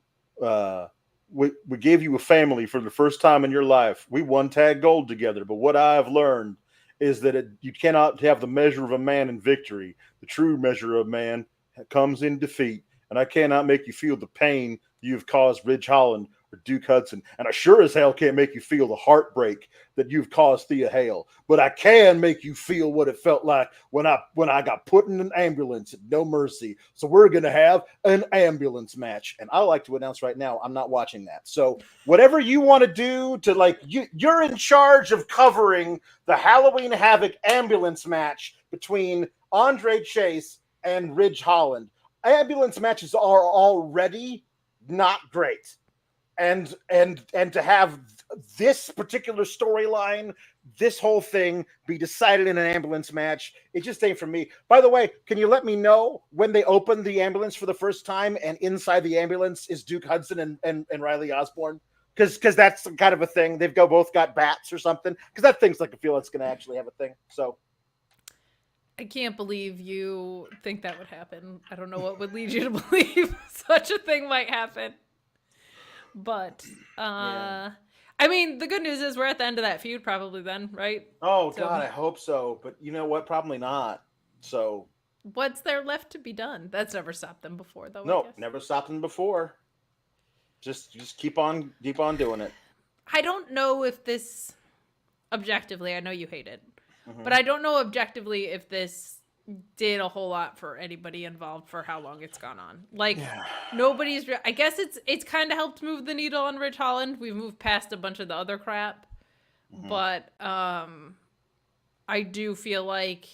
we gave you a family for the first time in your life. We won tag gold together, but what I've learned is that you cannot have the measure of a man in victory. The true measure of man comes in defeat, and I cannot make you feel the pain you've caused Ridge Holland or Duke Hudson, and I sure as hell can't make you feel the heartbreak that you've caused Thea Hale, but I can make you feel what it felt like when I got put in an ambulance at No Mercy. So we're going to have an ambulance match, and I like to announce right now, I'm not watching that. So whatever you want to do to you're in charge of covering the Halloween Havoc ambulance match between Andre Chase and Ridge Holland. Ambulance matches are already not great. And to have this particular storyline, this whole thing be decided in an ambulance match, it just ain't for me. By the way, can you let me know when they opened the ambulance for the first time and inside the ambulance is Duke Hudson and Riley Osborne? Because that's kind of a thing. They've both got bats or something. Because that thing's like I feel it's going to actually have a thing. So I can't believe you think that would happen. I don't know what would lead you to believe such a thing might happen. But, I mean, the good news is we're at the end of that feud probably then, right? Oh, God, I hope so. But you know what? Probably not. So what's there left to be done? That's never stopped them before, though. No, never stopped them before. Just keep on doing it. I don't know if this objectively, I know you hate it, Mm-hmm. but I don't know objectively if this did a whole lot for anybody involved for how long it's gone on. Like nobody's. I guess it's kind of helped move the needle on Rich Holland. We've moved past a bunch of the other crap, but I do feel like,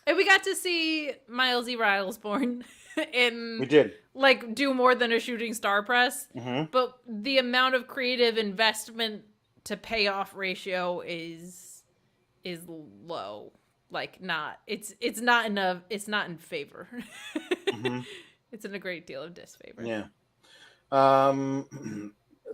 and we got to see Miles E. Rilesborn We did. like do more than a shooting star press, Mm-hmm. but the amount of creative investment to payoff ratio is low. Like not it's not enough. It's not in favor. Mm-hmm. It's in a great deal of disfavor. Yeah.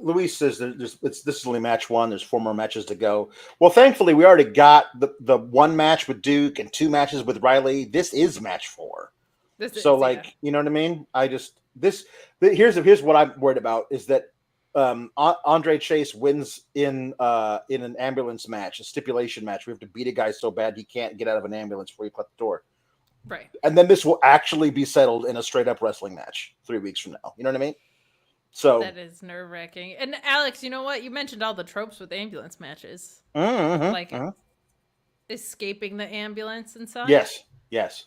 Luis says this is only match 1. There's 4 more matches to go. Well, thankfully, we already got the 1 match with Duke and 2 matches with Riley. This is match 4. So, you know what I mean? Here's what I'm worried about is that Andre Chase wins in an ambulance match, a stipulation match. We have to beat a guy so bad he can't get out of an ambulance before he cut the door. Right. And then this will actually be settled in a straight up wrestling match 3 weeks from now. You know what I mean? So that is nerve wracking. And Alex, you know what? You mentioned all the tropes with ambulance matches, escaping the ambulance and such. Yes.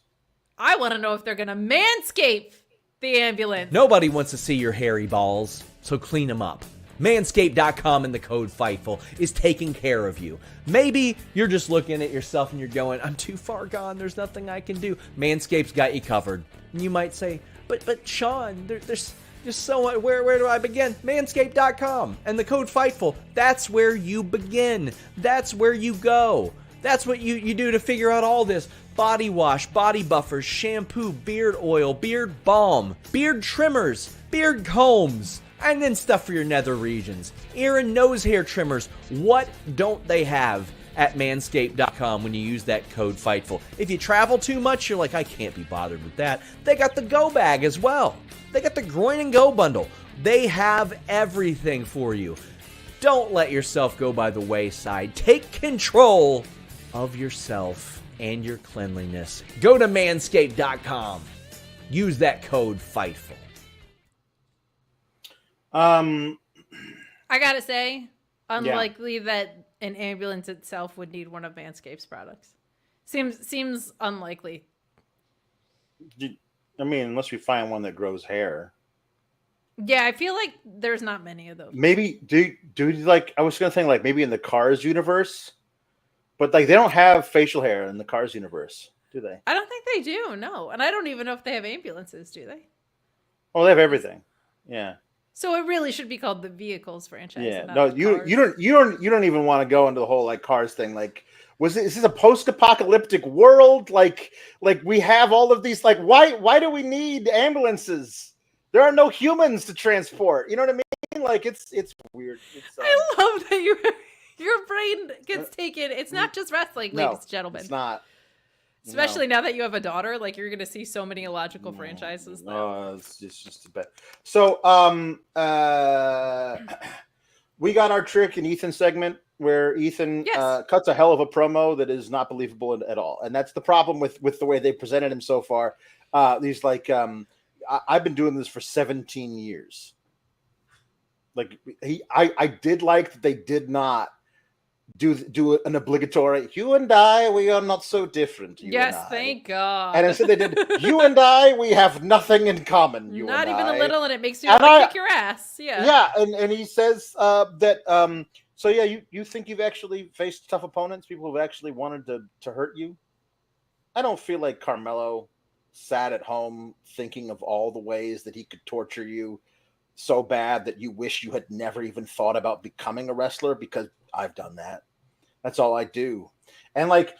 I want to know if they're gonna manscape the ambulance. Nobody wants to see your hairy balls, so clean them up. Manscaped.com and the code FIGHTFUL is taking care of you. Maybe you're just looking at yourself and you're going, I'm too far gone, there's nothing I can do. Manscaped's got you covered. And you might say, but Sean, there's just so much, where do I begin? Manscaped.com and the code FIGHTFUL, that's where you begin. That's where you go. That's what you do to figure out all this. Body wash, body buffers, shampoo, beard oil, beard balm, beard trimmers, beard combs, and then stuff for your nether regions. Ear and nose hair trimmers. What don't they have at manscaped.com when you use that code FIGHTFUL? If you travel too much, you're like, I can't be bothered with that. They got the Go Bag as well. They got the Groin and Go bundle. They have everything for you. Don't let yourself go by the wayside. Take control of yourself and your cleanliness. Go to manscaped.com. Use that code FIGHTFUL. I gotta say, unlikely that an ambulance itself would need one of Manscaped's products. Seems unlikely. I mean, unless we find one that grows hair. Yeah, I feel like there's not many of those. Maybe do like I was gonna think like maybe in the Cars universe, but like they don't have facial hair in the Cars universe, do they? I don't think they do. No, and I don't even know if they have ambulances. Do they? Oh, they have everything. Yeah. So it really should be called the Vehicles franchise. Yeah. Not No, Cars. you don't even want to go into the whole like Cars thing. Like, is this a post-apocalyptic world? Like we have all of these. Like, why do we need ambulances? There are no humans to transport. You know what I mean? Like it's weird. I love that your brain gets taken. It's not just wrestling, ladies and gentlemen. It's not. Especially now that you have a daughter, like you're going to see so many illogical franchises. Oh, it's just a bit. So, we got our Trick and Ethan segment where Ethan cuts a hell of a promo that is not believable at all, and that's the problem with the way they presented him so far. He's like, I've been doing this for 17 years. Like I did like that they did not do an obligatory "you and I, we are not so different." Yes, thank God. And instead they did "you and I, we have nothing in common." Not even a little, and it makes you want to kick your ass. Yeah. Yeah, and he says that so yeah, you think you've actually faced tough opponents, people who've actually wanted to hurt you. I don't feel like Carmelo sat at home thinking of all the ways that he could torture you so bad that you wish you had never even thought about becoming a wrestler, because I've done that. That's all I do. And like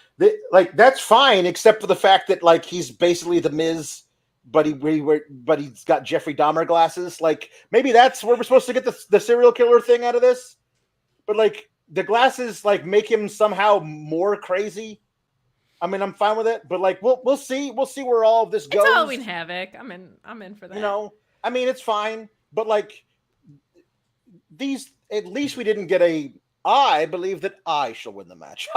that's fine, except for the fact that like he's basically the Miz, but he's got Jeffrey Dahmer glasses. Like maybe that's where we're supposed to get the serial killer thing out of this. But like the glasses like make him somehow more crazy. I mean, I'm fine with it, but like we'll see where all of this goes. It's Halloween Havoc. I'm in for that. You know, I mean, it's fine, but like these, at least we didn't get a I believe that I shall win the match.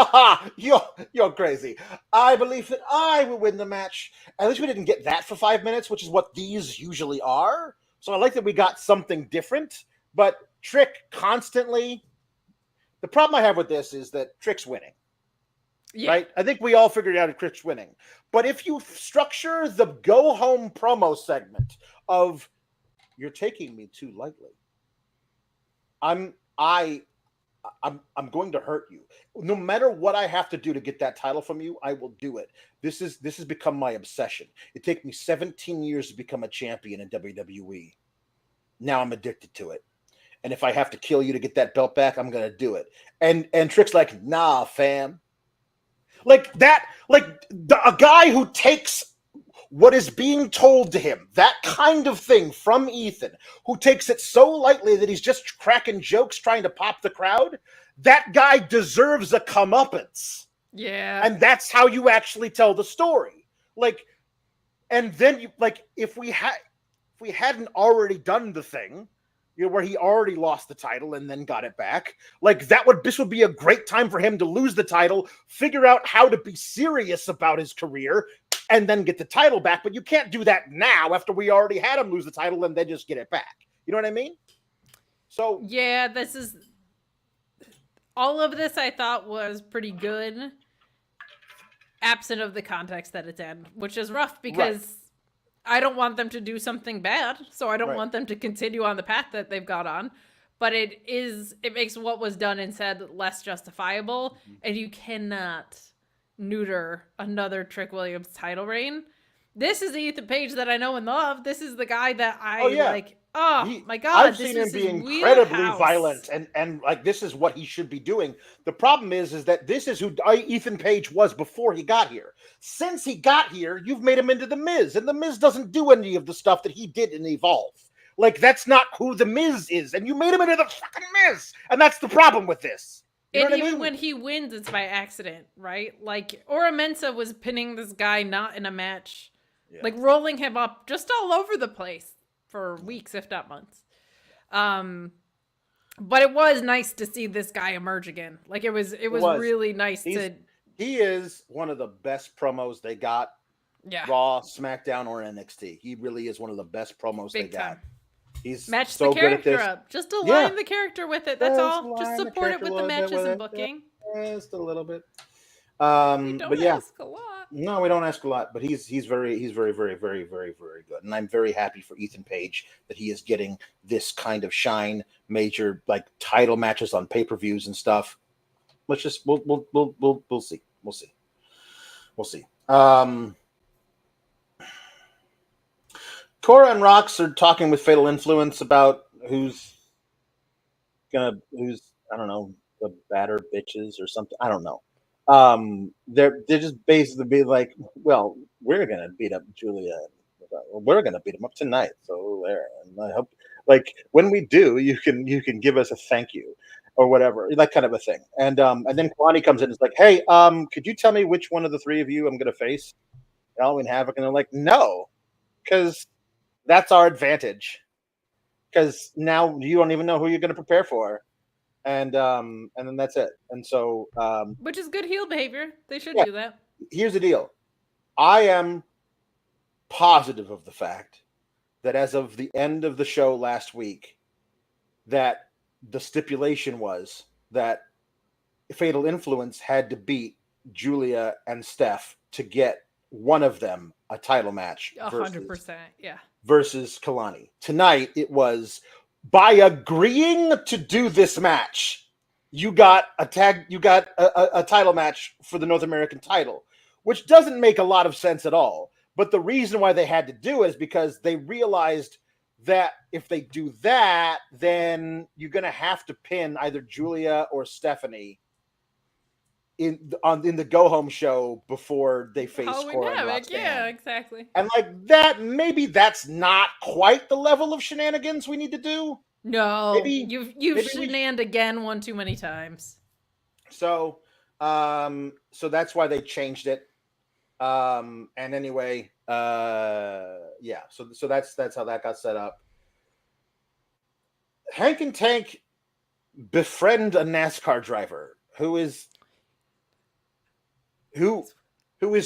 You're crazy. I believe that I will win the match. At least we didn't get that for 5 minutes, which is what these usually are. So I like that we got something different. But Trick constantly. The problem I have with this is that Trick's winning. Yeah. Right? I think we all figured out Trick's winning. But if you structure the go home promo segment of "You're taking me too lightly," I'm going to hurt you. No matter what I have to do to get that title from you, I will do it. This has become my obsession. It took me 17 years to become a champion in WWE. Now I'm addicted to it. And if I have to kill you to get that belt back, I'm going to do it. And Trick's like, "Nah, fam." Like that, a guy who takes what is being told to him, that kind of thing from Ethan, who takes it so lightly that he's just cracking jokes trying to pop the crowd, that guy deserves a comeuppance. Yeah. And that's how you actually tell the story. Like, and then you, like, if we hadn't already done the thing, you know, where he already lost the title and then got it back, like this would be a great time for him to lose the title, figure out how to be serious about his career, and then get the title back. But you can't do that now after we already had him lose the title and then just get it back. You know what I mean? So yeah, all of this I thought was pretty good, absent of the context that it's in, which is rough because I don't want them to do something bad, so I don't want them to continue on the path that they've got on. But it makes what was done and said less justifiable, and you cannot neuter another Trick Williams title reign. This is the Ethan Page that I know and love. This is the guy that I like. Oh my God! I've seen him be incredibly violent, and like this is what he should be doing. The problem is that this is who Ethan Page was before he got here. Since he got here, you've made him into the Miz, and the Miz doesn't do any of the stuff that he did in Evolve. Like that's not who the Miz is, and you made him into the fucking Miz, and that's the problem with this. You know and even I mean? when he wins, it's by accident, right? Like Ora Mensa was pinning this guy not in a match, like rolling him up just all over the place for weeks, if not months. But it was nice to see this guy emerge again. Like it was really nice He is one of the best promos they got. Yeah. Raw, SmackDown, or NXT. He really is one of the best promos they got. He's match so the character good at this. up. Just align the character with it. That's all. Just support it with the matches and booking. Just a little bit. We don't but yeah. ask a lot. No, we don't ask a lot, but he's very, very, very, very, very, very good. And I'm very happy for Ethan Page that he is getting this kind of shine, major like title matches on pay-per-views and stuff. Let's just we'll see. We'll see. Cora and Rox are talking with Fatal Influence about who's I don't know, the batter bitches or something. I don't know. They're just basically be like, well, we're gonna beat up Giulia. We're gonna beat him up tonight. So there, and I hope, like, when we do, you can give us a thank you or whatever, that kind of a thing. And then Kwani comes in and is like, hey, could you tell me which one of the three of you I'm gonna face? Halloween Havoc, and they're like, no, because that's our advantage. Because now you don't even know who you're gonna prepare for. And then that's it. And so which is good heel behavior. They should do that. Here's the deal. I am positive of the fact that as of the end of the show last week, that the stipulation was that Fatal Influence had to beat Giulia and Steph to get one of them a title match. 100%, versus Kalani. Tonight it was, by agreeing to do this match, you got a title match for the North American title, which doesn't make a lot of sense at all. But the reason why they had to do it is because they realized that if they do that, then you're going to have to pin either Giulia or Stephanie in the go home show before they face Cora and Roxanne. Yeah, exactly. And like that, maybe that's not quite the level of shenanigans we need to do. No, you've shenaned again one too many times. So that's why they changed it. And anyway, yeah. So that's how that got set up. Hank and Tank befriend a NASCAR driver who is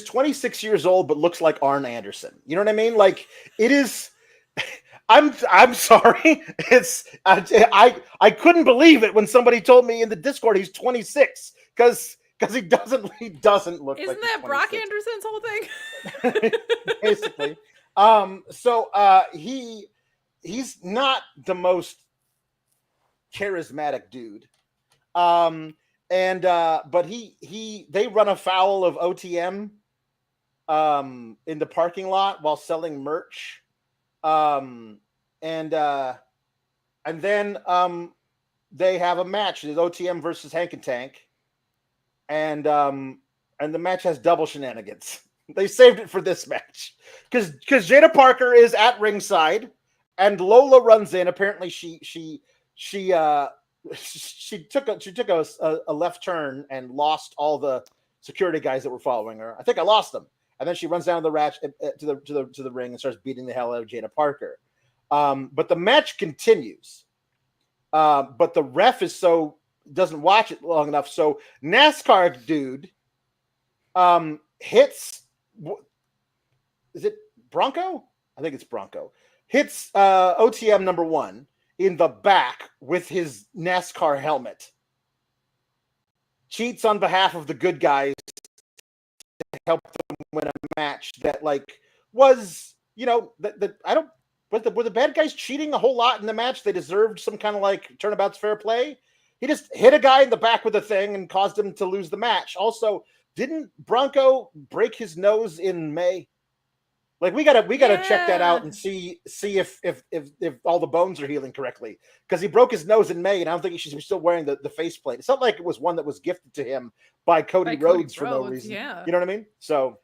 26 years old but looks like Arn Anderson. You know what I mean? Like, it is. I'm sorry. I couldn't believe it when somebody told me in the Discord he's 26 because he doesn't look Isn't like that he's Brock 26. Anderson's whole thing? Basically. He's not the most charismatic dude. But they run afoul of OTM in the parking lot while selling merch. And then they have a match. It's OTM versus Hank and Tank. And the match has double shenanigans. They saved it for this match because Jada Parker is at ringside, and Lola runs in. Apparently, she took a left turn and lost all the security guys that were following her. I think I lost them, and then she runs down the ratch to the ring and starts beating the hell out of Jada Parker. But the match continues. But the ref doesn't watch it long enough, so NASCAR dude hits. Is it Bronco? I think it's Bronco. Hits OTM number 1 in the back with his NASCAR helmet. Cheats on behalf of the good guys to help them win a match that was, were the bad guys cheating a whole lot in the match? They deserved some kind of turnabout's fair play. He just hit a guy in the back with a thing and caused him to lose the match. Also, didn't Bronco break his nose in May? We gotta check that out and see if all the bones are healing correctly, because he broke his nose in May, and I don't think he should be still wearing the faceplate. It's not like it was one that was gifted to him by Cody Rhodes for no reason. Yeah. You know what I mean? So,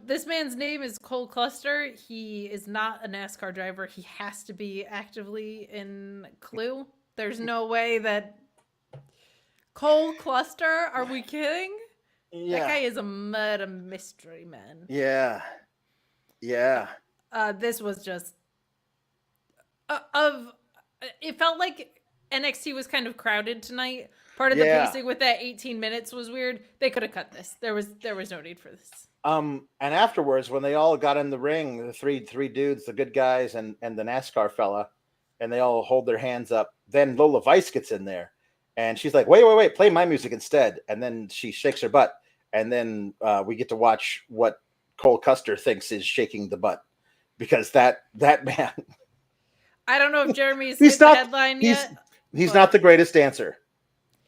this man's name is Cole Cluster. He is not a NASCAR driver. He has to be actively in Clue. There's no way that Cole Cluster. Are we kidding? Yeah. That guy is a murder mystery man. Yeah. Yeah. This was just it felt like NXT was kind of crowded tonight. Part of the pacing with that 18 minutes was weird. They could have cut this. There was no need for this. And afterwards, when they all got in the ring, the three dudes, the good guys and the NASCAR fella, and they all hold their hands up, then Lola Vice gets in there, and she's like, wait, play my music instead. And then she shakes her butt, and then we get to watch what Cole Custer thinks is shaking the butt, because that man. I don't know if Jeremy's hit the headline yet. He's not the greatest dancer.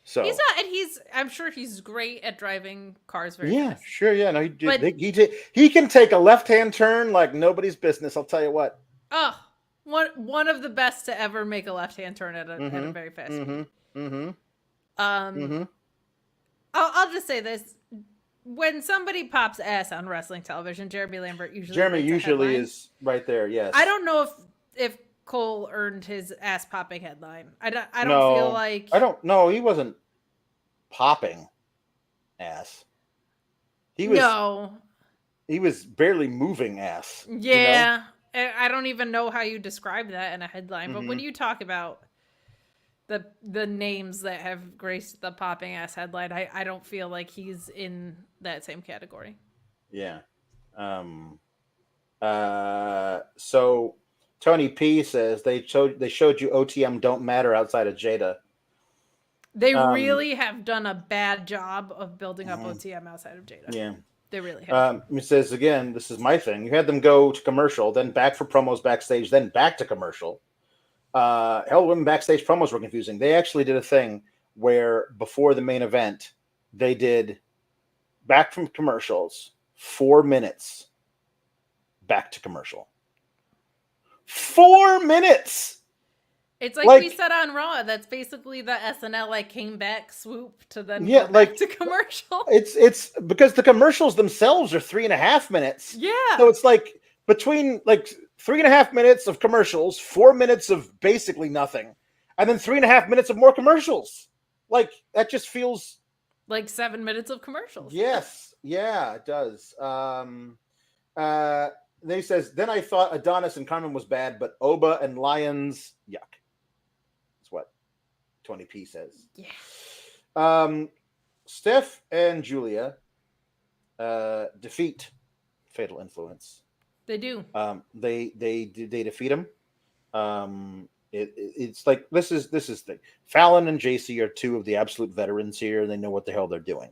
So he's not, and I'm sure he's great at driving cars very fast. Sure, yeah. No, he can take a left-hand turn like nobody's business, I'll tell you what. Oh, one of the best to ever make a left-hand turn at a very fast speed. I'll just say this. When somebody pops ass on wrestling television, Jeremy Lambert usually is right there. Yes. I don't know if Cole earned his ass popping headline. I don't feel like. I don't know. He wasn't popping ass. He was barely moving ass. Yeah. You know? I don't even know how you describe that in a headline. But when you talk about the names that have graced the popping ass headline, I don't feel like he's in that same category. Yeah. So Tony P says they showed you OTM don't matter outside of Jaida. They really have done a bad job of building up OTM outside of Jaida. Yeah. They really have. It says again, this is my thing. You had them go to commercial, then back for promos backstage, then back to commercial. Hell, women backstage promos were confusing. They actually did a thing where before the main event, they did back from commercials, 4 minutes, back to commercial. 4 minutes. It's like we said on Raw. That's basically the SNL came back swoop to then go back to commercial. It's because the commercials themselves are 3.5 minutes. Yeah. So it's between 3.5 minutes of commercials, 4 minutes of basically nothing, and then 3.5 minutes of more commercials. That just feels like 7 minutes of commercials. Yes. Yeah, it does. Then he says, then I thought Adonis and Carmen was bad, but Oba and Lyons, yuck. That's what Tony P says. Yeah. Steph and Giulia defeat Fatal Influence. They do. They defeat him. It's like this is the thing. Fallon and Jacy are two of the absolute veterans here, and they know what the hell they're doing.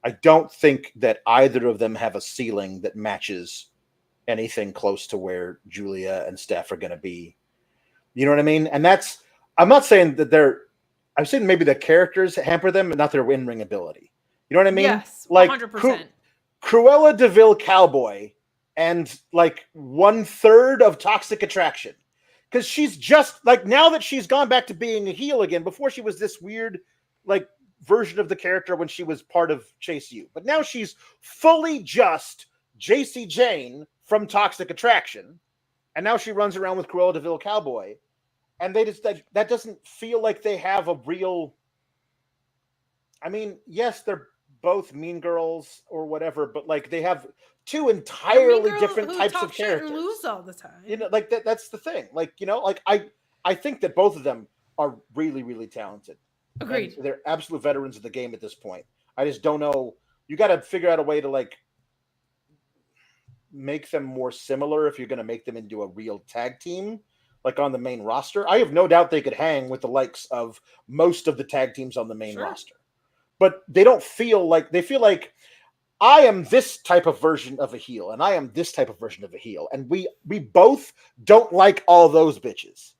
I don't think that either of them have a ceiling that matches anything close to where Giulia and Steph are going to be. You know what I mean? And that's, I'm not saying that I'm saying maybe the characters hamper them, but not their in-ring ability. You know what I mean? Yes, like 100%. Cruella DeVille Cowboy and like 1/3 of Toxic Attraction. Because she's just like, now that she's gone back to being a heel again, before she was this weird like version of the character when she was part of Chase U. But now she's fully just Jacy Jayne from Toxic Attraction. And now she runs around with Cruella DeVille Cowboy. And they just, that doesn't feel like they have a real, I mean, yes, they're both mean girls or whatever, but like they have two entirely different types of characters. And lose all the time. You know, like that's the thing. Like, you know, like I think that both of them are really, really talented. Agreed. And they're absolute veterans of the game at this point. I just don't know. You got to figure out a way to like make them more similar if you're going to make them into a real tag team, like on the main roster. I have no doubt they could hang with the likes of most of the tag teams on the main roster. But they don't feel like, they feel like I am this type of version of a heel and I am this type of version of a heel. And we both don't like all those bitches.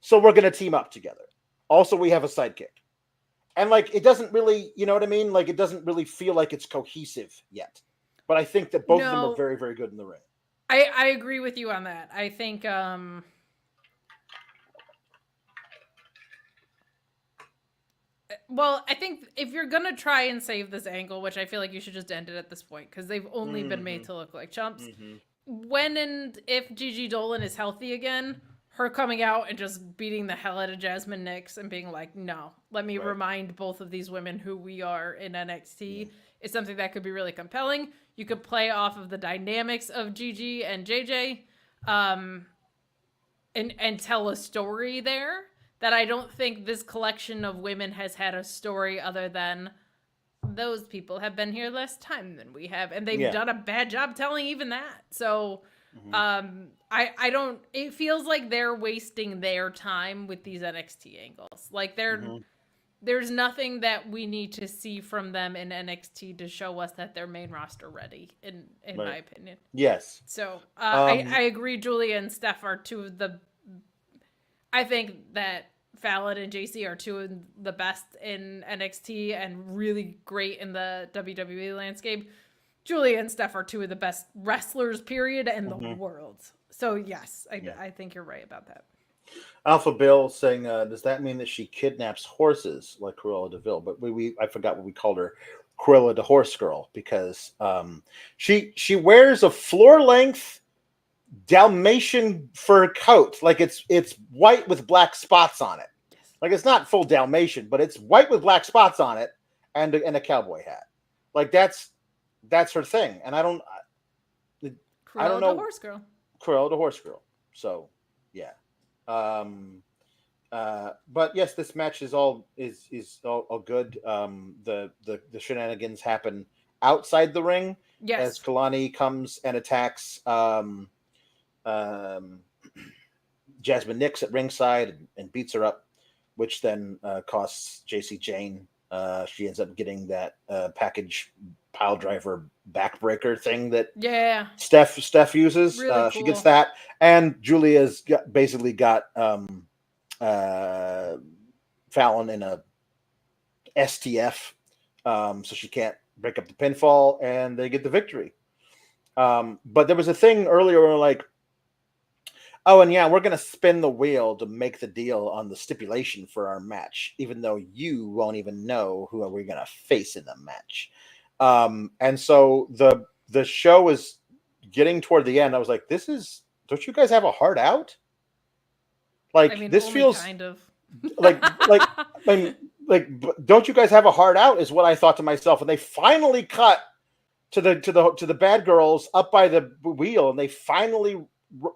So we're going to team up together. Also, we have a sidekick. And like, it doesn't really, you know what I mean? Like, it doesn't really feel like it's cohesive yet. But I think that both of them are very, very good in the ring. I agree with you on that. I think, well, I think if you're going to try and save this angle, which I feel like you should just end it at this point, because they've only been made to look like chumps. When and if Gigi Dolan is healthy again, her coming out and just beating the hell out of Jasmine Nix and being like, no, let me remind both of these women who we are in NXT is something that could be really compelling. You could play off of the dynamics of Gigi and JJ and tell a story there that I don't think this collection of women has had a story other than those people have been here less time than we have. And they've done a bad job telling even that. So I don't, it feels like they're wasting their time with these NXT angles. Like there's nothing that we need to see from them in NXT to show us that they're main roster ready, in my opinion. Yes. So I agree. Giulia and Steph are two of the, I think that Fallon and Jacy are two of the best in NXT and really great in the WWE landscape. Giulia and Steph are two of the best wrestlers, period, in the world. So, yes, I think you're right about that. Alpha Bill saying, does that mean that she kidnaps horses like Cruella DeVille? But I forgot what we called her, Cruella the Horse Girl, because she wears a floor-length Dalmatian fur coat. Like it's white with black spots on it. Yes. Like it's not full Dalmatian, but it's white with black spots on it and a cowboy hat. Like that's her thing. And I don't know. The Horse Girl. Cruella the Horse Girl. So yeah. But yes, this match is all good. The shenanigans happen outside the ring. Yes. As Kalani comes and attacks Jasmine Nix at ringside and beats her up, which then costs Jacy Jayne. She ends up getting that package pile driver backbreaker thing that Steph uses. Really cool. She gets that, and Giulia's basically got Fallon in a STF, so she can't break up the pinfall, and they get the victory. But there was a thing earlier where like, oh, and yeah, we're going to spin the wheel to make the deal on the stipulation for our match, even though you won't even know who we're going to face in the match. And so the show is getting toward the end. I was like, don't you guys have a heart out? Like, I mean, this feels kind of like, don't you guys have a heart out is what I thought to myself. And they finally cut to the bad girls up by the wheel. And they finally,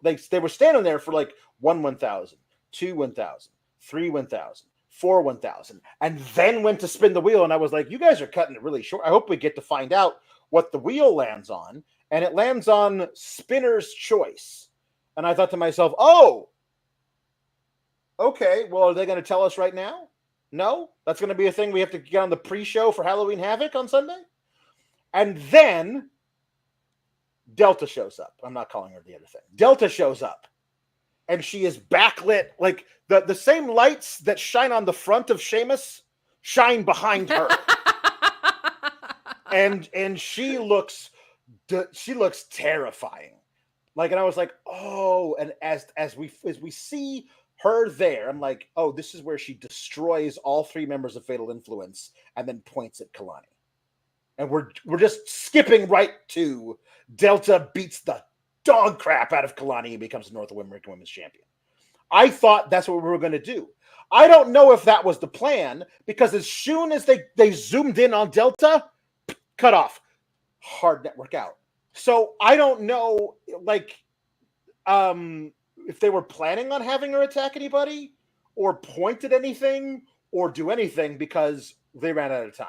they were standing there for like 1,000, 2 1,000, 3 1,000, 4 1,000, and then went to spin the wheel. And I was like, you guys are cutting it really short. I hope we get to find out what the wheel lands on. And it lands on Spinner's Choice. And I thought to myself, oh, okay, well, are they going to tell us right now? No? That's going to be a thing we have to get on the pre-show for Halloween Havoc on Sunday? And then Delta shows up. I'm not calling her the other thing. Delta shows up. And she is backlit. Like, the same lights that shine on the front of Sheamus shine behind her. and she looks terrifying. Like, and I was like, oh, and as we see her there, I'm like, oh, this is where she destroys all three members of Fatal Influence and then points at Kalani. And we're just skipping right to Delta beats the dog crap out of Kalani and becomes the North American Women's Champion. I thought that's what we were going to do. I don't know if that was the plan, because as soon as they zoomed in on Delta, cut off. Hard network out. So I don't know, like, if they were planning on having her attack anybody or point at anything or do anything, because they ran out of time.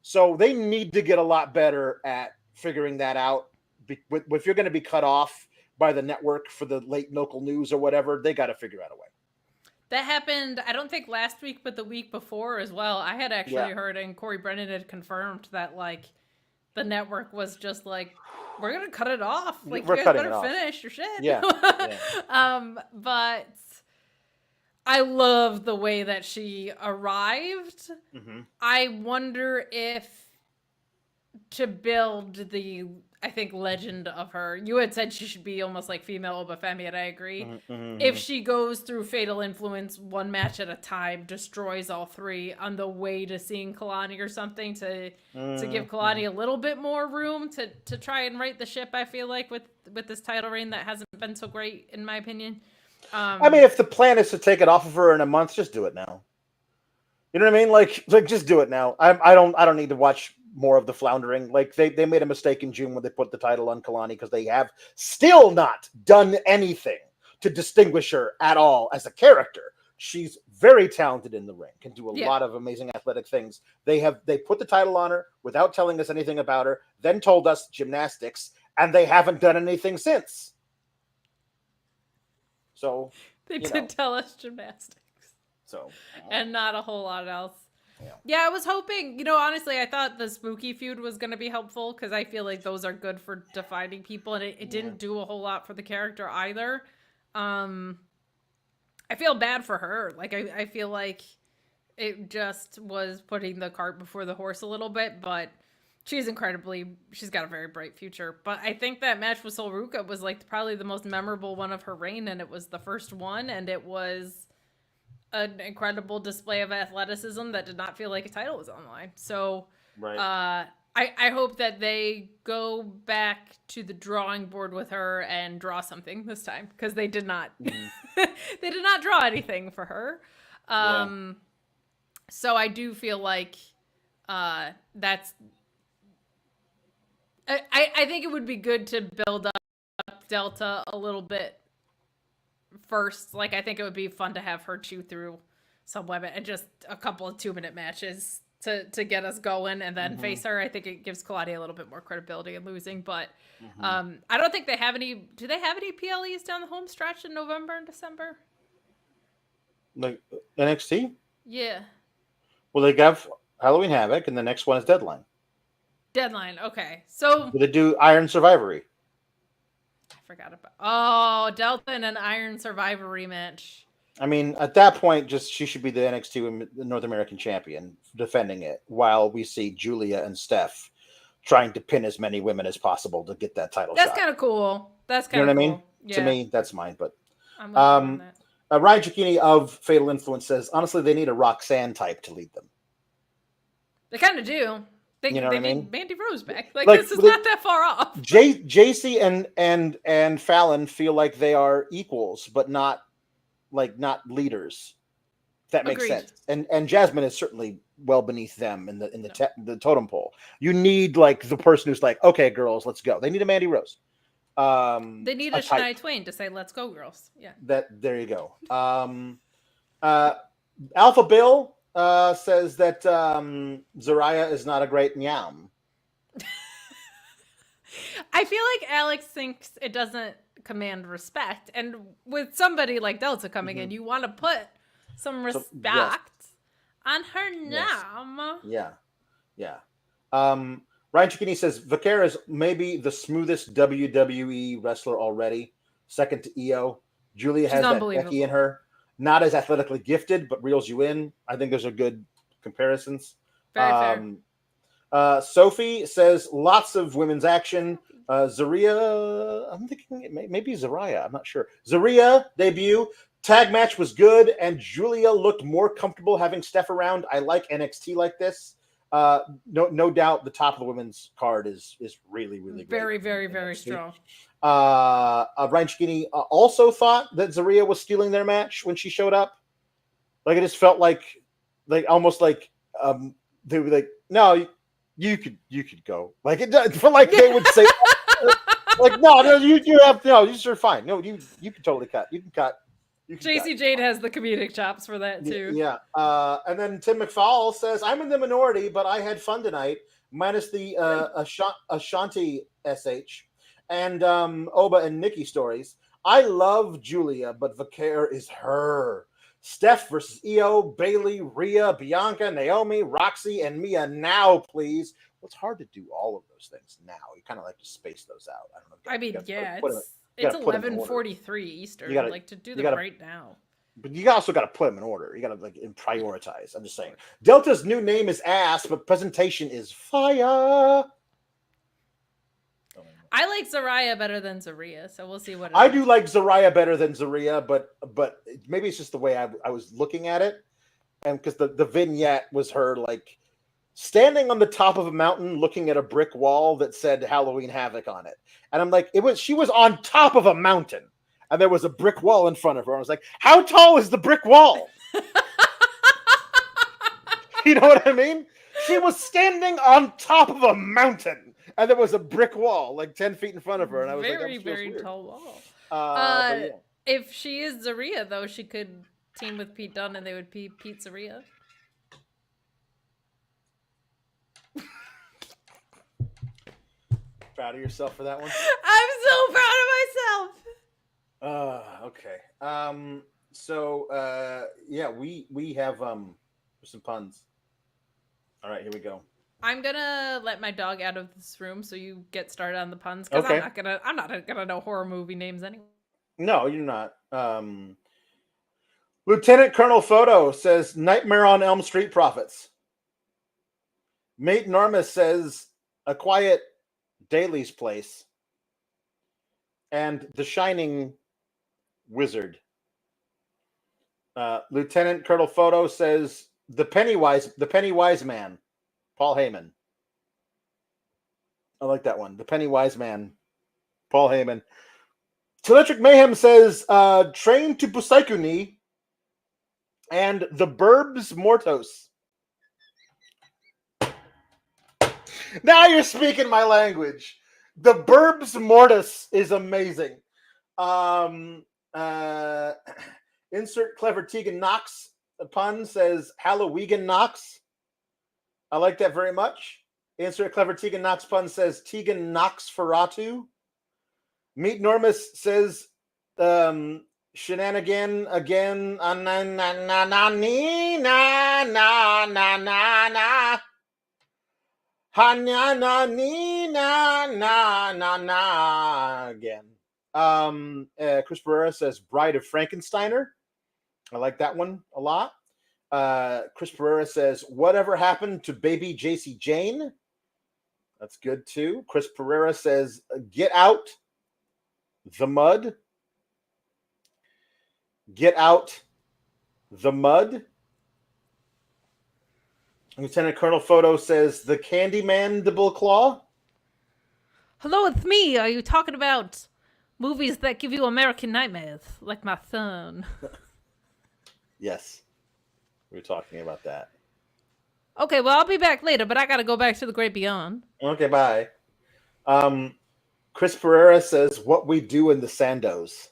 So they need to get a lot better at figuring that out. If you're going to be cut off by the network for the late local news or whatever, they got to figure out a way. That happened, I don't think last week, but the week before as well. I had actually heard, and Corey Brennan had confirmed that, like, the network was just like, we're going to cut it off. Like, you guys better finish your shit. Yeah. But I love the way that she arrived. Mm-hmm. I wonder if to build the, I think, legend of her, you had said she should be almost like female Oba Femi, and I agree. Mm-hmm. If she goes through Fatal Influence one match at a time, destroys all three on the way to seeing Kalani or something, to give Kalani a little bit more room to try and right the ship, I feel like, with this title reign that hasn't been so great, in my opinion. I mean, if the plan is to take it off of her in a month, just do it now. You know what I mean? Like just do it now. I don't need to watch more of the floundering. Like they made a mistake in June when they put the title on Kalani, because they have still not done anything to distinguish her at all as a character. She's very talented in the ring, can do a lot of amazing athletic things. They put the title on her without telling us anything about her, then told us gymnastics, and they haven't done anything since. So they did tell us gymnastics. So and not a whole lot else. Yeah, I was hoping, honestly, I thought the Spooky feud was going to be helpful, because I feel like those are good for defining people, and it didn't do a whole lot for the character either. I feel bad for her. Like, I feel like it just was putting the cart before the horse a little bit, but she's got a very bright future. But I think that match with Sol Ruca was, like, probably the most memorable one of her reign, and it was the first one, and it was an incredible display of athleticism that did not feel like a title was on the line. So I hope that they go back to the drawing board with her and draw something this time, because they did not they did not draw anything for her. So I do feel like that's I think it would be good to build up Delta a little bit first. Like, I think it would be fun to have her chew through some women and just a couple of 2-minute matches to get us going, and then face her. I think it gives Kalani a little bit more credibility in losing, but I don't think they have any. Do they have any PLEs down the home stretch in November and December? Like NXT? Yeah. Well, they have Halloween Havoc, and the next one is Deadline. Deadline, okay. So they do Iron Survivory. I forgot about Delta and an Iron Survivor rematch. I mean, at that point, she should be the NXT North American Champion, defending it, while we see Giulia and Steph trying to pin as many women as possible to get that title shot. That's kind of cool. That's kind of cool. You know what I mean? Yeah. To me, that's mine. But I'm on that. Ryan Cicchini of Fatal Influence says, honestly, they need a Roxanne type to lead them. They kind of do. They need Mandy Rose back. Like this is not that far off. Jacy and Fallon feel like they are equals, but not leaders. If that makes sense. And Jasmine is certainly well beneath them in the totem pole. You need, like, the person who's like, okay, girls, let's go. They need a Mandy Rose. They need a Shania Twain to say, let's go, girls. Yeah. There you go. Alpha Bill says that Zaraya is not a great nyam. I feel like Alex thinks it doesn't command respect. And with somebody like Delta coming in, you want to put Some So, respect on her Yes. name. Yeah. Ryan Cicchini says Vaquer is maybe the smoothest WWE wrestler already, second to Io. Julia She's has that unbelievable. Becky in her. Not as athletically gifted, but reels you in. I think those are good comparisons. Very fair. Sophie says lots of women's action. Zaria, I'm thinking maybe Zaraya. I'm not sure. Zaria debut. Tag match was good, and Giulia looked more comfortable having Steph around. I like NXT like this. No doubt the top of the women's card is really great. Very, very, very strong. Ryan Cicchini also thought that Zaria was stealing their match when she showed up. Like it just felt like almost like they were like, no, you could go. Like it felt like they would say like no, you have no, you're fine. No, you can totally cut. You can cut. Jacy Jade has the comedic chops for that too. Yeah. And then Tim McFall says, I'm in the minority, but I had fun tonight, minus the Ashanti SH and Oba and Nikki stories. I love Giulia, but Vaquer is her. Steph versus Io, Bailey, Rhea, Bianca, Naomi, Roxy, and Mia now, please. Well, it's hard to do all of those things now. You kind of like to space those out. I don't know. I mean, it's 11:43 Eastern. You gotta, to do them right now. But you also got to put them in order. You got to prioritize. I'm just saying. Delta's new name is ass, but presentation is fire. I like Zaraya better than Zaria, so we'll see what. I do like Zaraya better than Zaria, but maybe it's just the way I was looking at it, and because the vignette was her like standing on the top of a mountain looking at a brick wall that said Halloween Havoc on it. And I'm like, she was on top of a mountain and there was a brick wall in front of her. I was like, how tall is the brick wall? You know what I mean? She was standing on top of a mountain and there was a brick wall like 10 feet in front of her. And I was very, like, very tall wall. Yeah. If she is Zaria, though, she could team with Pete Dunne and they would be Pete Zaria. Proud of yourself for that one? I'm so proud of myself. Okay. We have some puns. All right, here we go. I'm gonna let my dog out of this room so you get started on the puns because I'm not gonna know horror movie names anyway. No, you're not. Lieutenant Colonel Photo says Nightmare on Elm Street Profits. Mate Normus says A Quiet Daly's Place. And The Shining Wizard. Lieutenant Colonel Photo says the Pennywise Man, Paul Heyman. I like that one. The Pennywise Man, Paul Heyman. Electric Mayhem says Train to Busaikuni and The Burbs Mortos. Now you're speaking my language. The Burbs Mortis is amazing. Insert clever Tegan Knox pun says Halloween Knox. I like that very much. Insert clever Tegan Knox pun says Tegan Knox Ferratu. Meet Normus says shenanigan again. Na na na na na na na na. Ha na na na na na na again. Chris Pereira says Bride of Frankensteiner. I like that one a lot. Chris Pereira says whatever happened to baby Jacy Jayne. That's good too. Chris Pereira says get out the mud. Get out the mud. Lieutenant Colonel Photo says the Candyman Double Claw. Hello, it's me. Are you talking about movies that give you American nightmares, like my son? Yes, we were talking about that. Okay, well, I'll be back later, but I gotta go back to the great beyond. Okay, bye. Chris Pereira says what we do in the Sandos,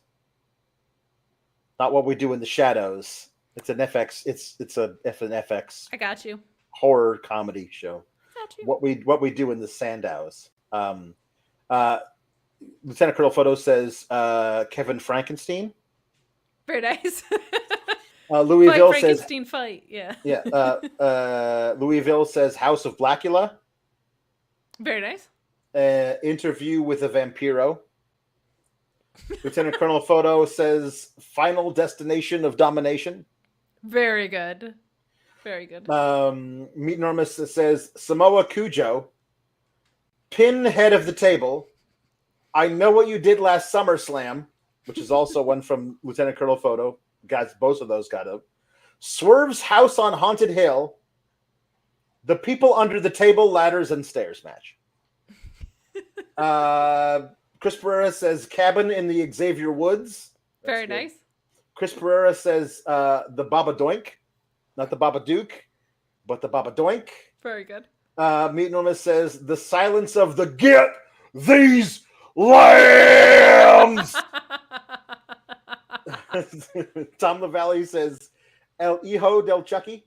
not what we do in the shadows. It's an FX. It's an FX. I got you. Horror comedy show. Got you. What we do in the Sandows. Lieutenant Colonel Photo says Kevin Frankenstein. Very nice. Louisville says, Frankenstein fight. Yeah. Louisville says House of Blackula. Very nice. Interview with a Vampiro. Lieutenant Colonel Photo says Final Destination of Domination. Very good. Very good. Meet Enormous says Samoa Cujo. Pin head of the table. I know what you did last SummerSlam, which is also one from Lieutenant Colonel Photo. Guys, both of those got up. Swerve's House on Haunted Hill. The people under the table, ladders, and stairs match. Chris Pereira says Cabin in the Xavier Woods. That's Very good. nice. Chris Pereira says the Baba Doink. Not the Baba Duke, but the Baba Doink. Very good. Meet Enormous says the silence of the Get These Lambs. Tom LaValle says El Hijo del Chucky.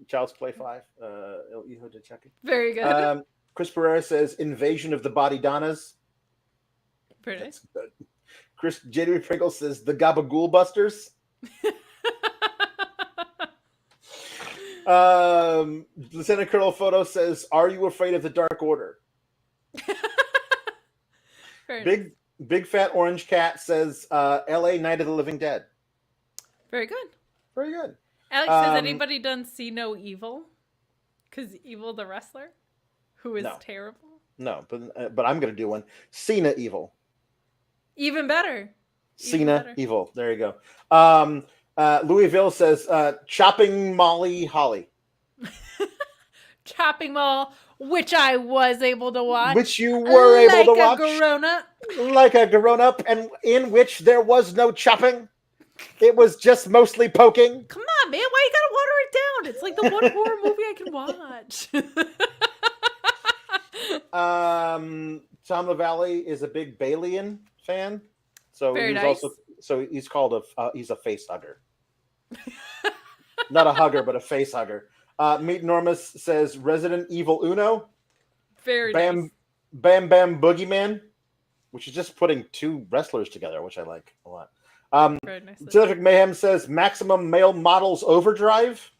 Child's Play 5. El Hijo del Chucky. Very good. Chris Pereira says Invasion of the Body Donnas. Very nice. Chris Jeremy Pringle says the Gabagool Busters. Lieutenant Colonel Photo says, "Are you afraid of the Dark Order?" Big Fat Orange Cat says, "L.A. Night of the Living Dead." Very good. Very good. Alex, has anybody done See No Evil? Because Evil the wrestler, who is terrible. No, but I'm going to do one. Cena Evil. Even better. Cena Evil. There you go. Louisville says, "Chopping Molly Holly." Chopping Mall, which I was able to watch. Which you were able to watch. Like a grown-up. Like a grown-up, and in which there was no chopping. It was just mostly poking. Come on, man. Why you gotta water it down? It's like the one horror movie I can watch. Tom LaValle is a big Balian fan. So Very he's nice. he's called he's a face hugger. Not a hugger, but a face hugger. Meet Enormous says Resident Evil Uno. Very nice. Bam Bam Boogeyman, which is just putting two wrestlers together, which I like a lot. Very nice. Terrific Mayhem says Maximum Male Models Overdrive.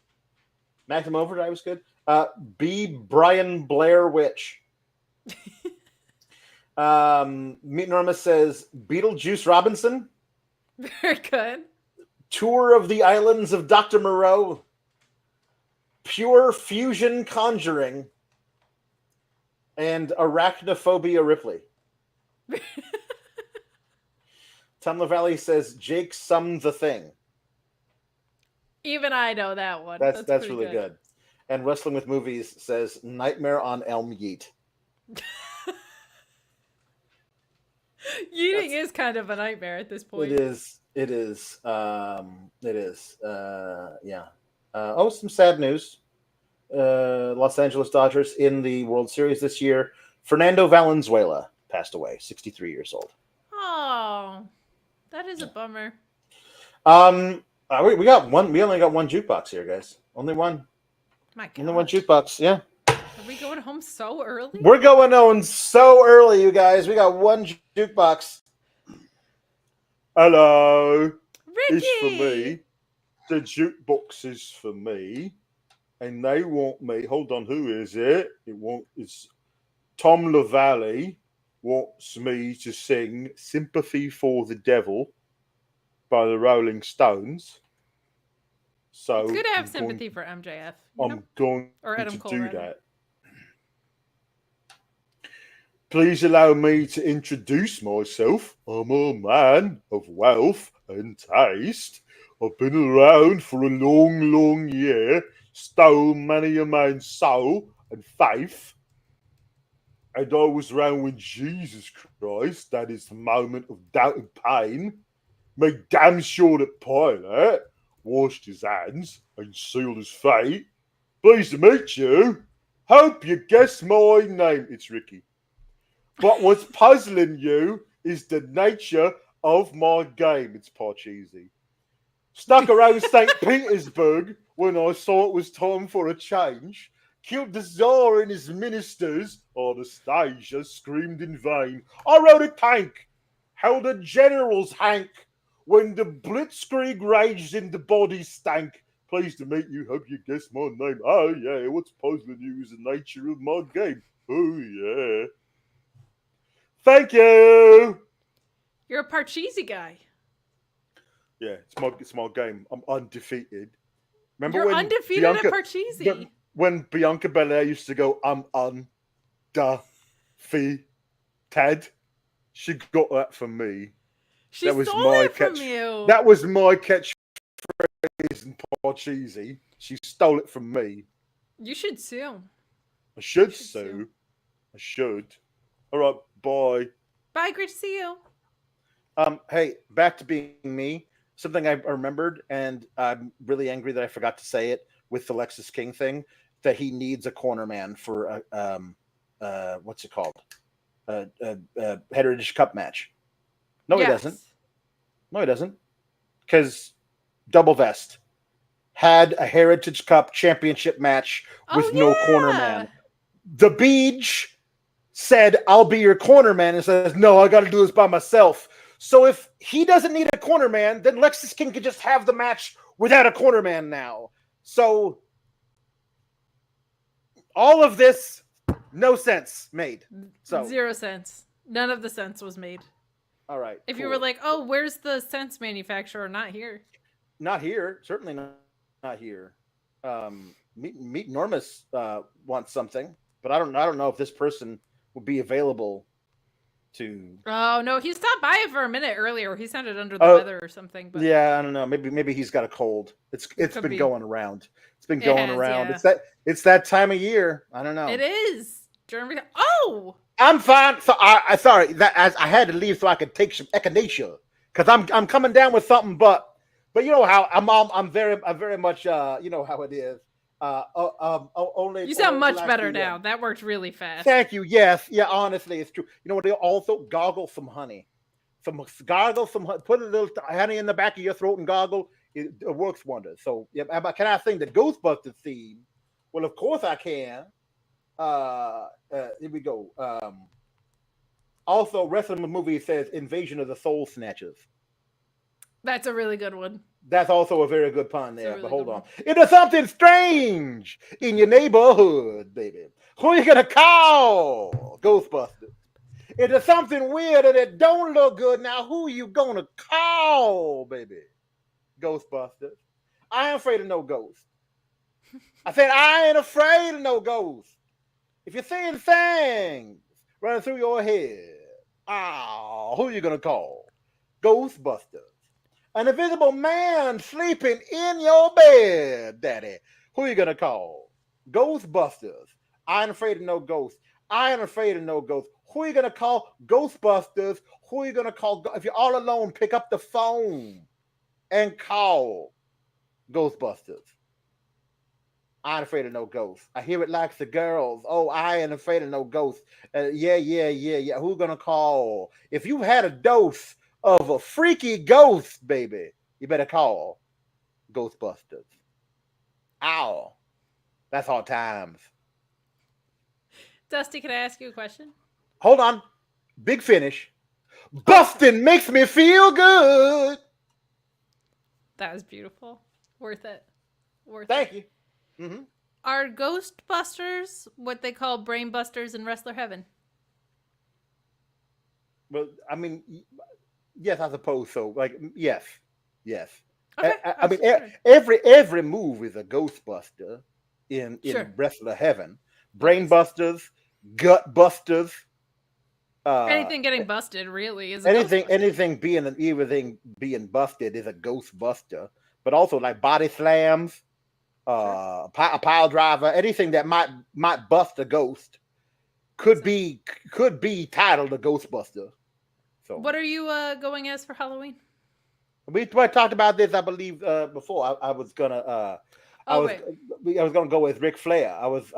Maximum Overdrive is good. B. Brian Blair Witch. Meet Enormous says Beetlejuice Robinson. Very good. Tour of the Islands of Dr. Moreau. Pure Fusion Conjuring. And Arachnophobia Ripley. Tom LaValle says Jake Sum the Thing. Even I know that one. That's really good. And Wrestling with Movies says Nightmare on Elm Yeet. Yeeting is kind of a nightmare at this point. It is. Yeah. Some sad news. Los Angeles Dodgers in the World Series this year. Fernando Valenzuela passed away, 63 years old. Oh, that is a bummer. We got one. We only got one jukebox here, guys. Only one. My God. Only one jukebox. Yeah. Are we going home so early? We're going on so early, you guys. We got one jukebox. Hello. Ricky! It's for me. The jukebox is for me. And they want me. Hold on, who is it? It's Tom LaValle wants me to sing Sympathy for the Devil by the Rolling Stones. So it's good to have sympathy for MJF. I'm going or Adam to Cole, do rather. that. Please allow me to introduce myself. I'm a man of wealth and taste. I've been around for a long, long year, stole many a man's soul and faith. And I was around when Jesus Christ, that is the moment of doubt and pain, made damn sure that Pilate washed his hands and sealed his fate. Pleased to meet you. Hope you guess my name. It's Ricky. But what's puzzling you is the nature of my game. It's Parcheesi. Stuck around St. Petersburg when I saw it was time for a change. Killed the Tsar and his ministers. Anastasia screamed in vain. I rode a tank. Held a general's hank. When the blitzkrieg rages in the body stank. Pleased to meet you. Hope you guess my name. Oh, yeah. What's puzzling you is the nature of my game. Oh, yeah. Thank you. You're a Parcheesi guy. Yeah, it's my game. I'm undefeated. Remember You're when undefeated at Parcheesi. when Bianca Belair used to go, I'm undefeated. She got that from me. She That was stole my it from catch. you. That was my catchphrase in Parcheesi. She stole it from me. You should sue. I should should sue. sue. I should. All right, bye. Bye, great to see you. Hey, back to being me. Something I remembered, and I'm really angry that I forgot to say it with the Lexus King thing. That he needs a corner man for what's it called? Heritage Cup match. No, Yes. he doesn't. No, he doesn't. Because Double Vest had a Heritage Cup championship match with no corner man. The Beach said, I'll be your corner man, and says, no, I got to do this by myself. So if he doesn't need a corner man, then Lexus King could just have the match without a corner man now. So all of this, no sense made. So 0 cents. None of the sense was made. all right. If you were like, oh, where's the sense manufacturer? Not here. Not here. Certainly not here. Meet Normus wants something, but I don't know if this person would be available to. Oh no, he stopped by for a minute earlier. He sounded under the weather or something. But yeah, I don't know. Maybe he's got a cold. It's been going around. It's been going around. Yeah. It's that time of year. I don't know. It is. Oh, I'm fine. So I sorry that as I had to leave so I could take some echinacea because I'm coming down with something, but you know how I'm very much you know how it is. Only you sound much better the, now. That worked really fast. Thank you. Yes, yeah. Honestly, it's true. You know what? They also gargle some honey. Put a little honey in the back of your throat and gargle. It works wonders. So, yeah. Can I sing the Ghostbusters theme? Well, of course I can. Here we go. Also, rest of the movie says "Invasion of the Soul Snatchers." That's a really good one. That's also a very good pun there. Really but hold on, it is something strange in your neighborhood, baby. Who are you gonna call? Ghostbusters. It is something weird and it don't look good. Now, who are you gonna call, baby? Ghostbusters. I ain't afraid of no ghost. I said I ain't afraid of no ghost. If you're seeing things running through your head, who are you gonna call? Ghostbusters. An invisible man sleeping in your bed, daddy. Who are you gonna call? Ghostbusters. I ain't afraid of no ghosts. I ain't afraid of no ghosts. Who are you gonna call? Ghostbusters. Who are you gonna call? If you're all alone, pick up the phone and call Ghostbusters. I ain't afraid of no ghosts. I hear it like the girls. Oh, I ain't afraid of no ghosts. Yeah. Who gonna call? If you had a dose of a freaky ghost, baby, you better call Ghostbusters. Ow. That's all times. Dusty, can I ask you a question? Hold on. Big finish. Bustin' makes me feel good. That was beautiful. Worth it. Thank you. Mm-hmm. Are Ghostbusters what they call brain busters in Wrestler Heaven? Well, I mean, yes, I suppose so. Like, yes. Okay, I mean, every move is a Ghostbuster in Wrestler Heaven. Brain busters, gut busters. Anything getting busted really is anything being busted is a Ghostbuster. But also like body slams, a pile driver, anything that might bust a ghost could be titled a Ghostbuster. So, what are you going as for Halloween? We talked about this, I believe, before. I was gonna I was gonna go with Ric Flair. I was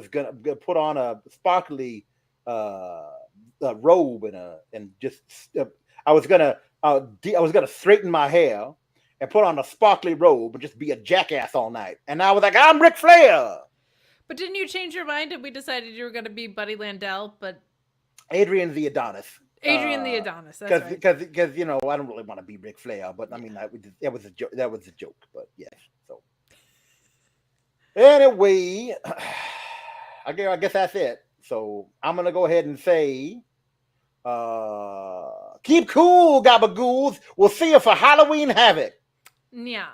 gonna put on a sparkly robe and just I was gonna straighten my hair and put on a sparkly robe and just be a jackass all night. And I was like, I'm Ric Flair. But didn't you change your mind and we decided you were gonna be Buddy Landell? But Adrian the Adonis. Adrian the Adonis. That's right. Because you know, I don't really want to be Ric Flair, but I mean that was a joke. That was a joke, but yes. So anyway, I guess that's it. So I'm gonna go ahead and say, keep cool, gabagools. We'll see you for Halloween Havoc. Yeah.